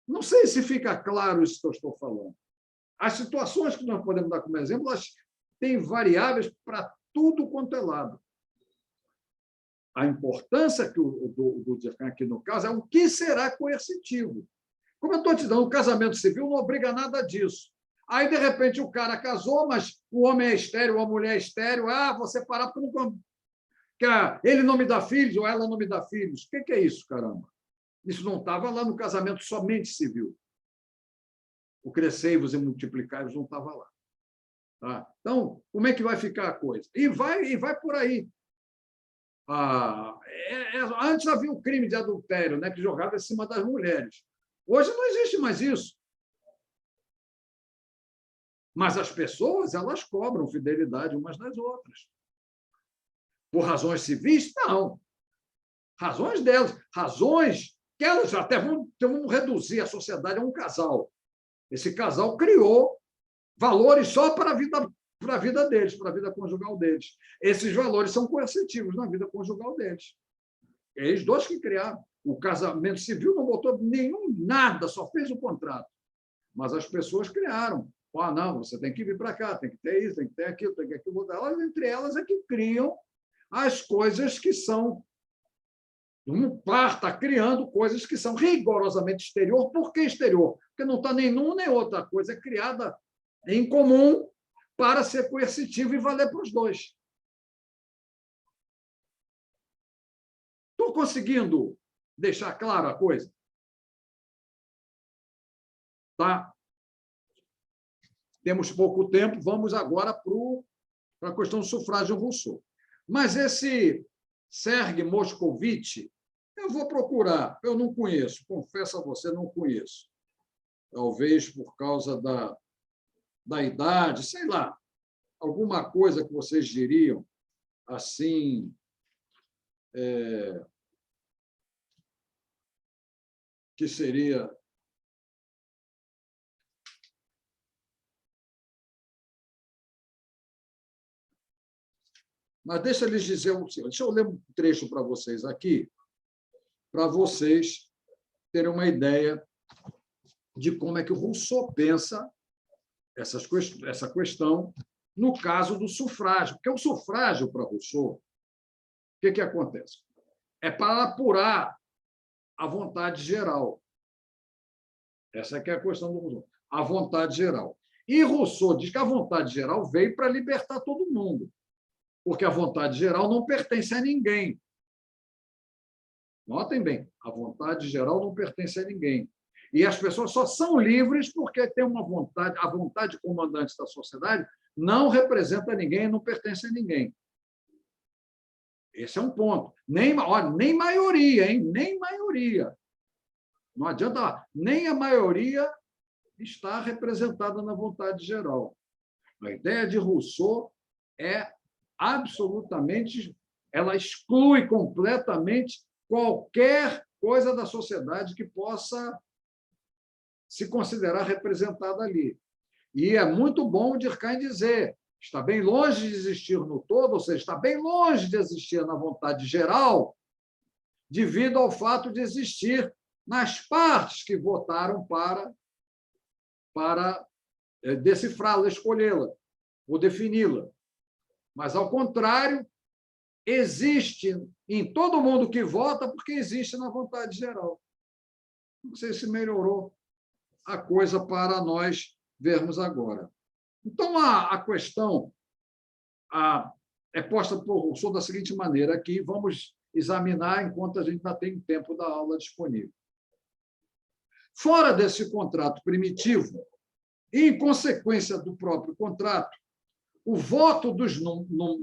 Não sei se fica claro isso que eu estou falando. As situações que nós podemos dar como exemplo, elas têm variáveis para tudo quanto é lado. A importância que o Dirkheim aqui no caso é o que será coercitivo. Como eu estou te dando, o casamento civil não obriga a nada disso. Aí, de repente, o cara casou, mas o homem é estéril, a mulher é estéril. Vou separar porque ele não me dá filhos ou ela não me dá filhos. O que é isso, caramba? Isso não estava lá no casamento somente civil. O crescei-vos e multiplicai-vos não estava lá. Tá? Então, como é que vai ficar a coisa? E vai por aí. Antes havia o crime de adultério, né, que jogava em cima das mulheres. Hoje não existe mais isso. Mas as pessoas, elas cobram fidelidade umas das outras. Por razões civis? Não. Razões delas. Razões que elas até vão reduzir a sociedade a um casal. Esse casal criou valores só para a vida deles, para a vida conjugal deles. Esses valores são coercitivos na vida conjugal deles. É eles dois que criaram. O casamento civil não botou nada, só fez o contrato. Mas as pessoas criaram. Não, você tem que vir para cá, tem que ter isso, tem que ter aquilo, tem que ter aquilo. Entre elas é que criam as coisas que são. Um par está criando coisas que são rigorosamente exterior. Por que exterior? Porque não está nem num nem outra coisa. É criada em comum para ser coercitivo e valer para os dois. Estou conseguindo deixar clara a coisa? Tá? Temos pouco tempo, vamos agora para a questão do sufrágio Rousseau. Mas esse Serge Moscovitch, eu vou procurar, eu não conheço, confesso a você, não conheço. Talvez por causa da idade, sei lá, alguma coisa que vocês diriam assim, que seria Mas deixa eu lhes dizer o seguinte, deixa eu ler um trecho para vocês aqui, para vocês terem uma ideia de como é que o Rousseau pensa essa questão no caso do sufrágio. Porque o sufrágio, para Rousseau, o que acontece? É para apurar a vontade geral. Essa é a questão do Rousseau. A vontade geral. E Rousseau diz que a vontade geral veio para libertar todo mundo, porque a vontade geral não pertence a ninguém. Notem bem, a vontade geral não pertence a ninguém. E as pessoas só são livres porque têm uma vontade, a vontade comandante da sociedade não representa ninguém, não pertence a ninguém. Esse é um ponto. Nem maioria, hein? Nem maioria. Não adianta, nem a maioria está representada na vontade geral. A ideia de Rousseau é absolutamente, ela exclui completamente qualquer coisa da sociedade que possa se considerar representada ali. E é muito bom o Durkheim dizer, está bem longe de existir no todo, ou seja, está bem longe de existir na vontade geral, devido ao fato de existir nas partes que votaram para decifrá-la, escolhê-la ou defini-la. Mas, ao contrário, existe em todo mundo que vota porque existe na vontade geral. Não sei se melhorou a coisa para nós vermos agora. Então, a questão é posta por Rousseau da seguinte maneira, aqui vamos examinar enquanto a gente ainda tem tempo da aula disponível. Fora desse contrato primitivo, e em consequência do próprio contrato, o voto dos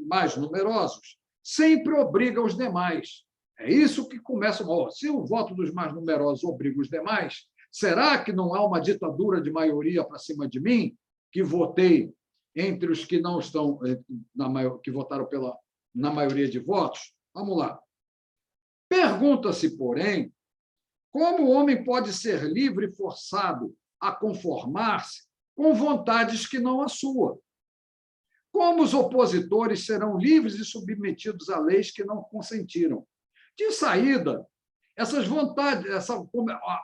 mais numerosos sempre obriga os demais. É isso que começa. Se o voto dos mais numerosos obriga os demais, será que não há uma ditadura de maioria para cima de mim, que votei entre os que não estão, que votaram na maioria de votos? Vamos lá. Pergunta-se, porém, como o homem pode ser livre e forçado a conformar-se com vontades que não a sua? Como os opositores serão livres e submetidos a leis que não consentiram? De saída, essas vontades,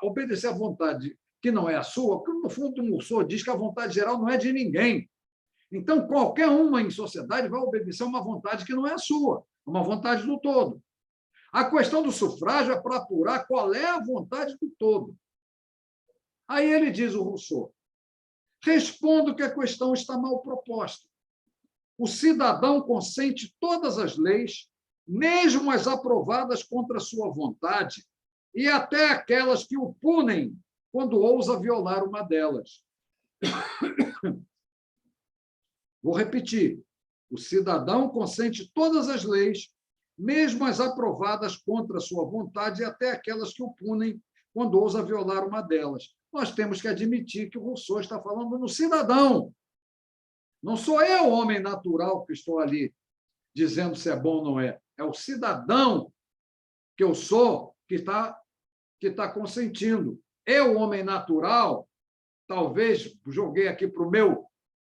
obedecer à vontade que não é a sua, porque, no fundo, o Rousseau diz que a vontade geral não é de ninguém. Então, qualquer uma em sociedade vai obedecer a uma vontade que não é a sua, uma vontade do todo. A questão do sufrágio é para apurar qual é a vontade do todo. Aí ele diz, o Rousseau, respondo que a questão está mal proposta. O cidadão consente todas as leis, mesmo as aprovadas contra sua vontade, e até aquelas que o punem quando ousa violar uma delas. Vou repetir. O cidadão consente todas as leis, mesmo as aprovadas contra sua vontade, e até aquelas que o punem quando ousa violar uma delas. Nós temos que admitir que o Rousseau está falando no cidadão. Não sou eu, homem natural, que estou ali dizendo se é bom ou não é. É o cidadão que eu sou que está consentindo. Eu, homem natural, talvez joguei aqui para o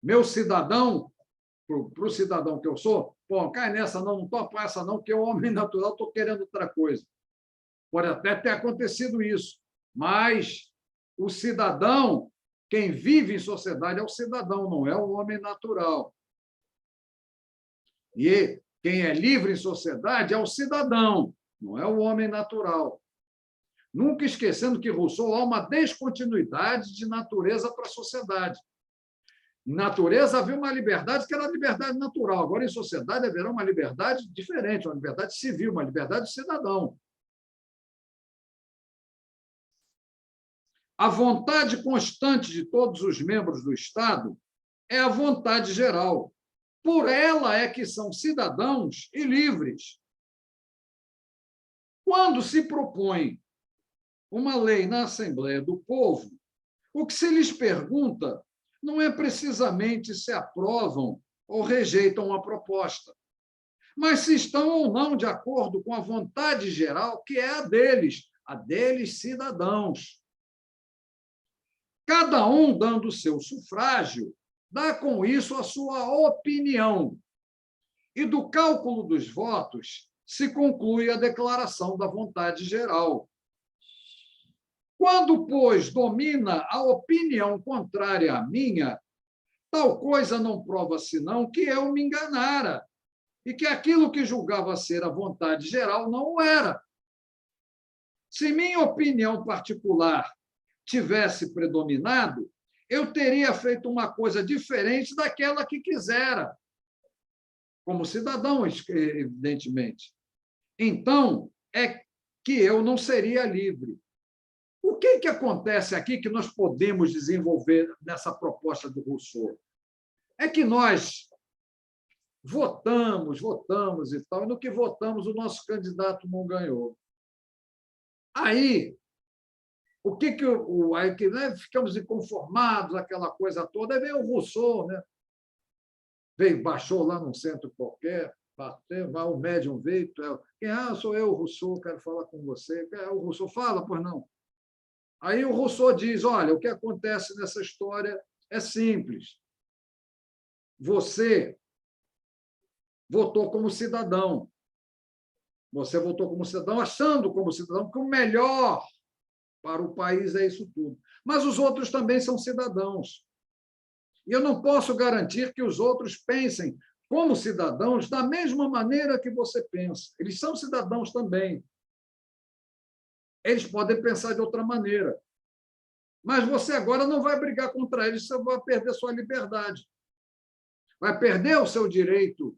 meu cidadão, para o cidadão que eu sou, pô, cai nessa não topo essa não, porque eu, homem natural, estou querendo outra coisa. Pode até ter acontecido isso, mas o cidadão, quem vive em sociedade é o cidadão, não é o homem natural. E quem é livre em sociedade é o cidadão, não é o homem natural. Nunca esquecendo que Rousseau há uma descontinuidade de natureza para a sociedade. Em natureza havia uma liberdade que era a liberdade natural. Agora, em sociedade, haverá uma liberdade diferente, uma liberdade civil, uma liberdade de cidadão. A vontade constante de todos os membros do Estado é a vontade geral. Por ela é que são cidadãos e livres. Quando se propõe uma lei na Assembleia do Povo, o que se lhes pergunta não é precisamente se aprovam ou rejeitam a proposta, mas se estão ou não de acordo com a vontade geral, que é a deles cidadãos. Cada um, dando o seu sufrágio, dá com isso a sua opinião. e do cálculo dos votos se conclui a declaração da vontade geral. Quando, pois, domina a opinião contrária à minha, tal coisa não prova senão que eu me enganara e que aquilo que julgava ser a vontade geral não o era. Se minha opinião particular tivesse predominado, eu teria feito uma coisa diferente daquela que quisera, como cidadão, evidentemente. Então, é que eu não seria livre. O que acontece aqui que nós podemos desenvolver nessa proposta do Rousseau? É que nós votamos e tal, e no que votamos, o nosso candidato não ganhou. Aí, aí que né, ficamos inconformados, aquela coisa toda, aí veio o Rousseau, né? Baixou lá num centro qualquer, o médium veio, sou eu, Rousseau, quero falar com você. O Rousseau fala, pois não. Aí o Rousseau diz, olha, o que acontece nessa história é simples. Você votou como cidadão. Você votou como cidadão, achando como cidadão que o melhor para o país é isso tudo. Mas os outros também são cidadãos. E eu não posso garantir que os outros pensem como cidadãos da mesma maneira que você pensa. Eles são cidadãos também. Eles podem pensar de outra maneira. Mas você agora não vai brigar contra eles, você vai perder sua liberdade. Vai perder o seu direito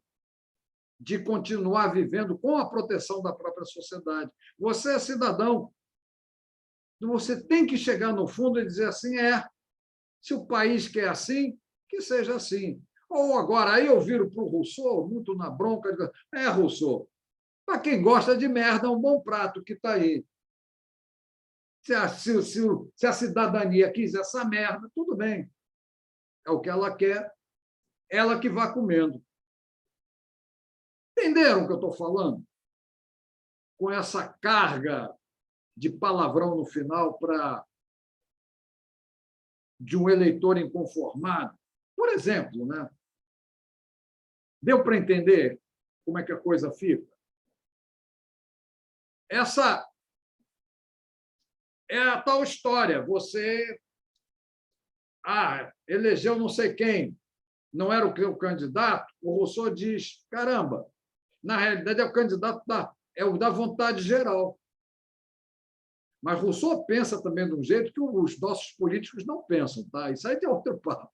de continuar vivendo com a proteção da própria sociedade. Você é cidadão. Você tem que chegar no fundo e dizer assim, se o país quer assim, que seja assim. Ou agora, aí eu viro para o Rousseau, muito na bronca, digo, Rousseau, para quem gosta de merda, é um bom prato que está aí. Se a cidadania quiser essa merda, tudo bem. É o que ela quer, ela que vá comendo. Entenderam o que eu estou falando? Com essa carga de palavrão no final de um eleitor inconformado. Por exemplo, né? Deu para entender como é que a coisa fica? Essa é a tal história. Você elegeu não sei quem, não era o candidato, o Rousseau diz, caramba, na realidade é o candidato da vontade geral. Mas Rousseau pensa também de um jeito que os nossos políticos não pensam, tá? Isso aí tem outro papo.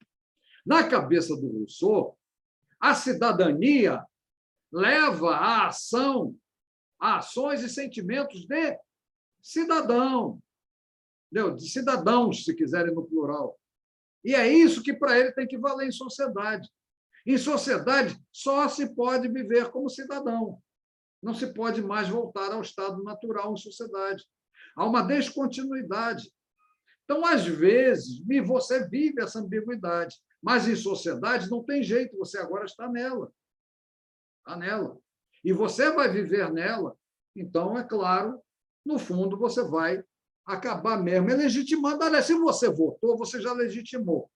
Na cabeça do Rousseau, a cidadania leva à ação, a ações e sentimentos de cidadão, entendeu? De cidadãos, se quiserem no plural. E é isso que para ele tem que valer em sociedade. Em sociedade, só se pode viver como cidadão. Não se pode mais voltar ao estado natural em sociedade. Há uma descontinuidade. Então, às vezes, você vive essa ambiguidade, mas em sociedade não tem jeito, você agora está nela. Está nela. E você vai viver nela, então, é claro, no fundo, você vai acabar mesmo legitimando. Olha, se você votou, você já legitimou.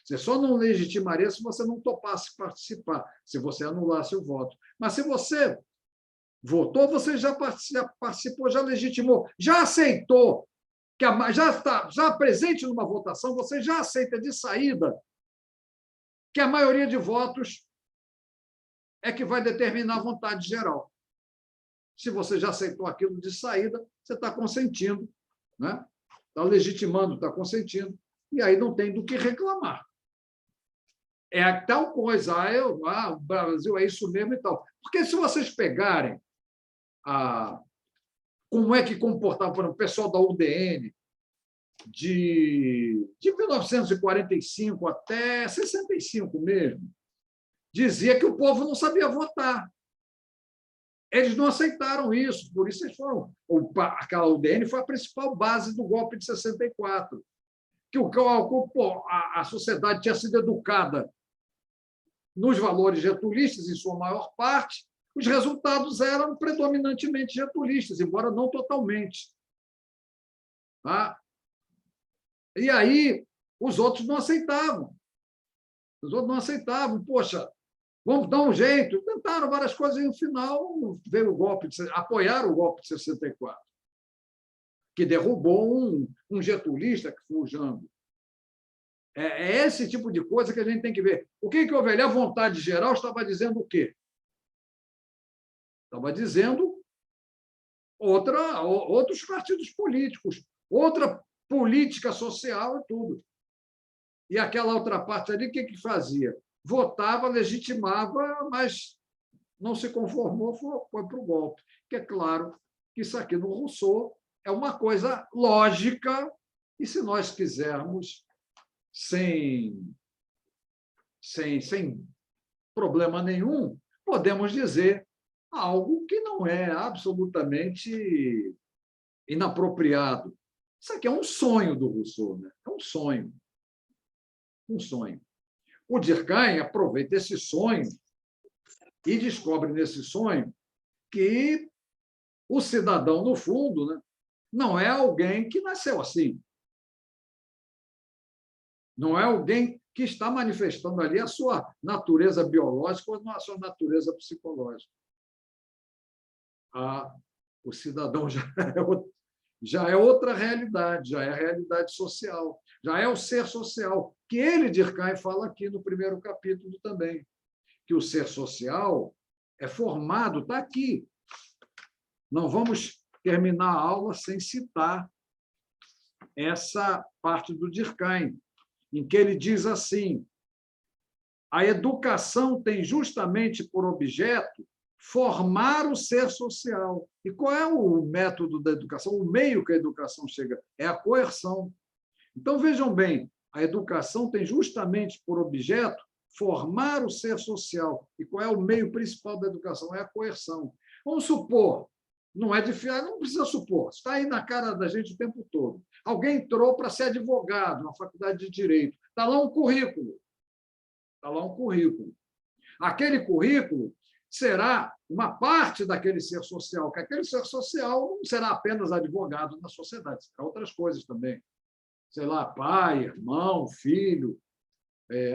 Você só não legitimaria se você não topasse participar, se você anulasse o voto. Mas se você votou, você já participou, já legitimou, já aceitou, já presente numa votação, você já aceita de saída que a maioria de votos é que vai determinar a vontade geral. Se você já aceitou aquilo de saída, você está consentindo, né? Está legitimando, está consentindo, e aí não tem do que reclamar. É tal coisa, o Brasil é isso mesmo e tal. Porque se vocês pegarem como é que comportava, por exemplo, o pessoal da UDN de 1945 até 65 mesmo, dizia que o povo não sabia votar. Eles não aceitaram isso, por isso eles foram. Aquela UDN foi a principal base do golpe de 64, que a sociedade tinha sido educada nos valores getulistas, em sua maior parte, os resultados eram predominantemente getulistas, embora não totalmente. Tá? E aí, os outros não aceitavam. Os outros não aceitavam. Poxa, Vamos dar um jeito. Tentaram várias coisas e, no final, veio o golpe, apoiaram o golpe de 64, que derrubou um getulista, que foi o Jango. É esse tipo de coisa que a gente tem que ver. O que houve ali? A vontade geral estava dizendo o quê? Estava dizendo outros partidos políticos, outra política social e tudo. E aquela outra parte ali, o que fazia? Votava, legitimava, mas não se conformou, foi para o golpe. Que é claro que isso aqui no Rousseau é uma coisa lógica, e se nós quisermos, sem problema nenhum, podemos dizer algo que não é absolutamente inapropriado. Isso aqui é um sonho do Rousseau, né? É um sonho. Um sonho. O Durkheim aproveita esse sonho e descobre nesse sonho que o cidadão, no fundo, né, não é alguém que nasceu assim. Não é alguém que está manifestando ali a sua natureza biológica ou a sua natureza psicológica. O cidadão já é outra realidade, já é a realidade social, já é o ser social, que ele, Durkheim, fala aqui no primeiro capítulo também, que o ser social é formado, está aqui. Não vamos terminar a aula sem citar essa parte do Durkheim, em que ele diz assim: a educação tem justamente por objeto formar o ser social. E qual é o método da educação? O meio que a educação chega é a coerção. Então, vejam bem, a educação tem justamente por objeto formar o ser social. E qual é o meio principal da educação? É a coerção. Vamos supor, não é difícil, não precisa supor, está aí na cara da gente o tempo todo. Alguém entrou para ser advogado na faculdade de Direito. Está lá um currículo. Está lá um currículo. Aquele currículo será uma parte daquele ser social, que aquele ser social não será apenas advogado na sociedade, será outras coisas também. Sei lá, pai, irmão, filho,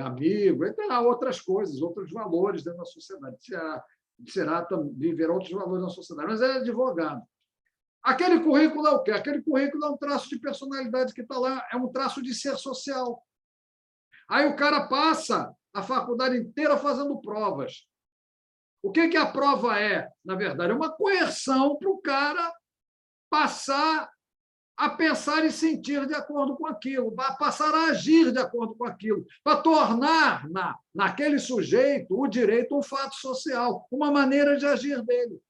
amigo, e terá outras coisas, outros valores dentro da sociedade. Viverá outros valores na sociedade, mas é advogado. Aquele currículo é o quê? Aquele currículo é um traço de personalidade que está lá, é um traço de ser social. Aí o cara passa a faculdade inteira fazendo provas. O que a prova é? Na verdade, é uma coerção para o cara passar a pensar e sentir de acordo com aquilo, a passar a agir de acordo com aquilo, para tornar naquele sujeito o direito um fato social, uma maneira de agir dele.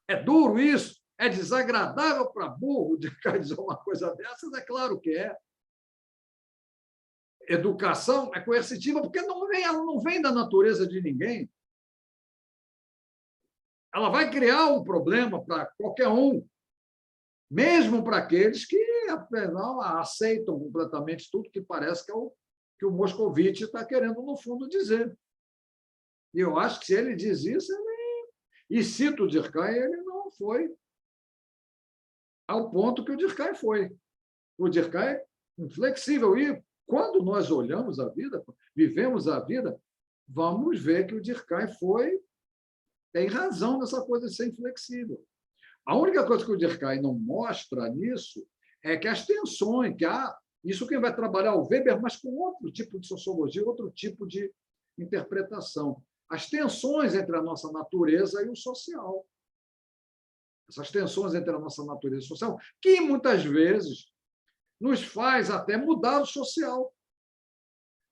É duro isso? É desagradável para burro de dizer uma coisa dessas? É claro que é. Educação é coercitiva porque ela não vem da natureza de ninguém. Ela vai criar um problema para qualquer um, mesmo para aqueles que afinal aceitam completamente tudo que parece que o Moscovitch está querendo, no fundo, dizer. E eu acho que se ele diz isso, e cito o Durkheim, ele não foi ao ponto que o Durkheim foi. O Durkheim é inflexível. E quando nós olhamos a vida, vivemos a vida, vamos ver que o Durkheim tem razão nessa coisa de ser inflexível. A única coisa que o Durkheim não mostra nisso é que as tensões, isso quem vai trabalhar o Weber, mas com outro tipo de sociologia, outro tipo de interpretação. As tensões entre a nossa natureza e o social. Essas tensões entre a nossa natureza e o social, que muitas vezes nos faz até mudar o social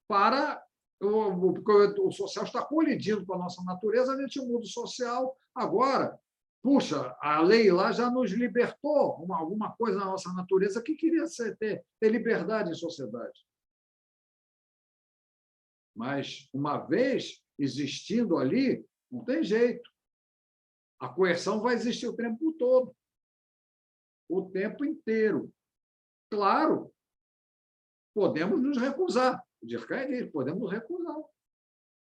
para o social está colidindo com a nossa natureza, a gente muda o social. Agora, puxa, a lei lá já nos libertou alguma coisa na nossa natureza que queria ter liberdade em sociedade. Mas, uma vez existindo ali, não tem jeito. A coerção vai existir o tempo todo, o tempo inteiro. Claro, podemos nos recusar. O Durkheim diz, podemos nos recusar.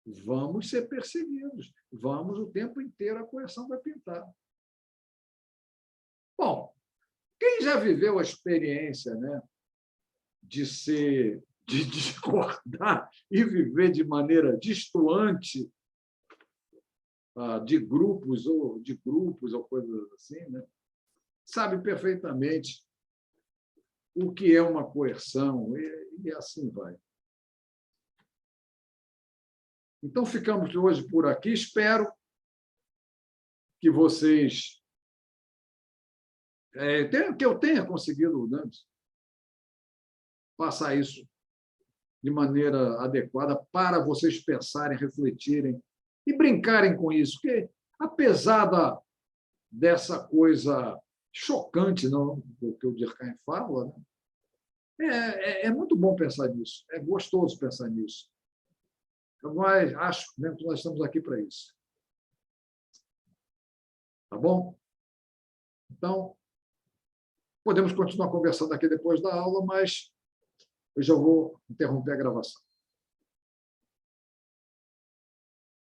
Vamos ser perseguidos. Vamos o tempo inteiro, a coerção vai pintar. Bom, quem já viveu a experiência, né, de de discordar e viver de maneira distoante de grupos ou coisas assim, né? Sabe perfeitamente o que é uma coerção e assim vai. Então, ficamos hoje por aqui. Espero que vocês... que eu tenha conseguido, né, passar isso de maneira adequada para vocês pensarem, refletirem e brincarem com isso, porque, apesar dessa coisa chocante, não, do que o Durkheim fala, né, é muito bom pensar nisso, é gostoso pensar nisso. Mas acho mesmo que nós estamos aqui para isso. Tá bom? Então, podemos continuar conversando aqui depois da aula, mas eu já vou interromper a gravação.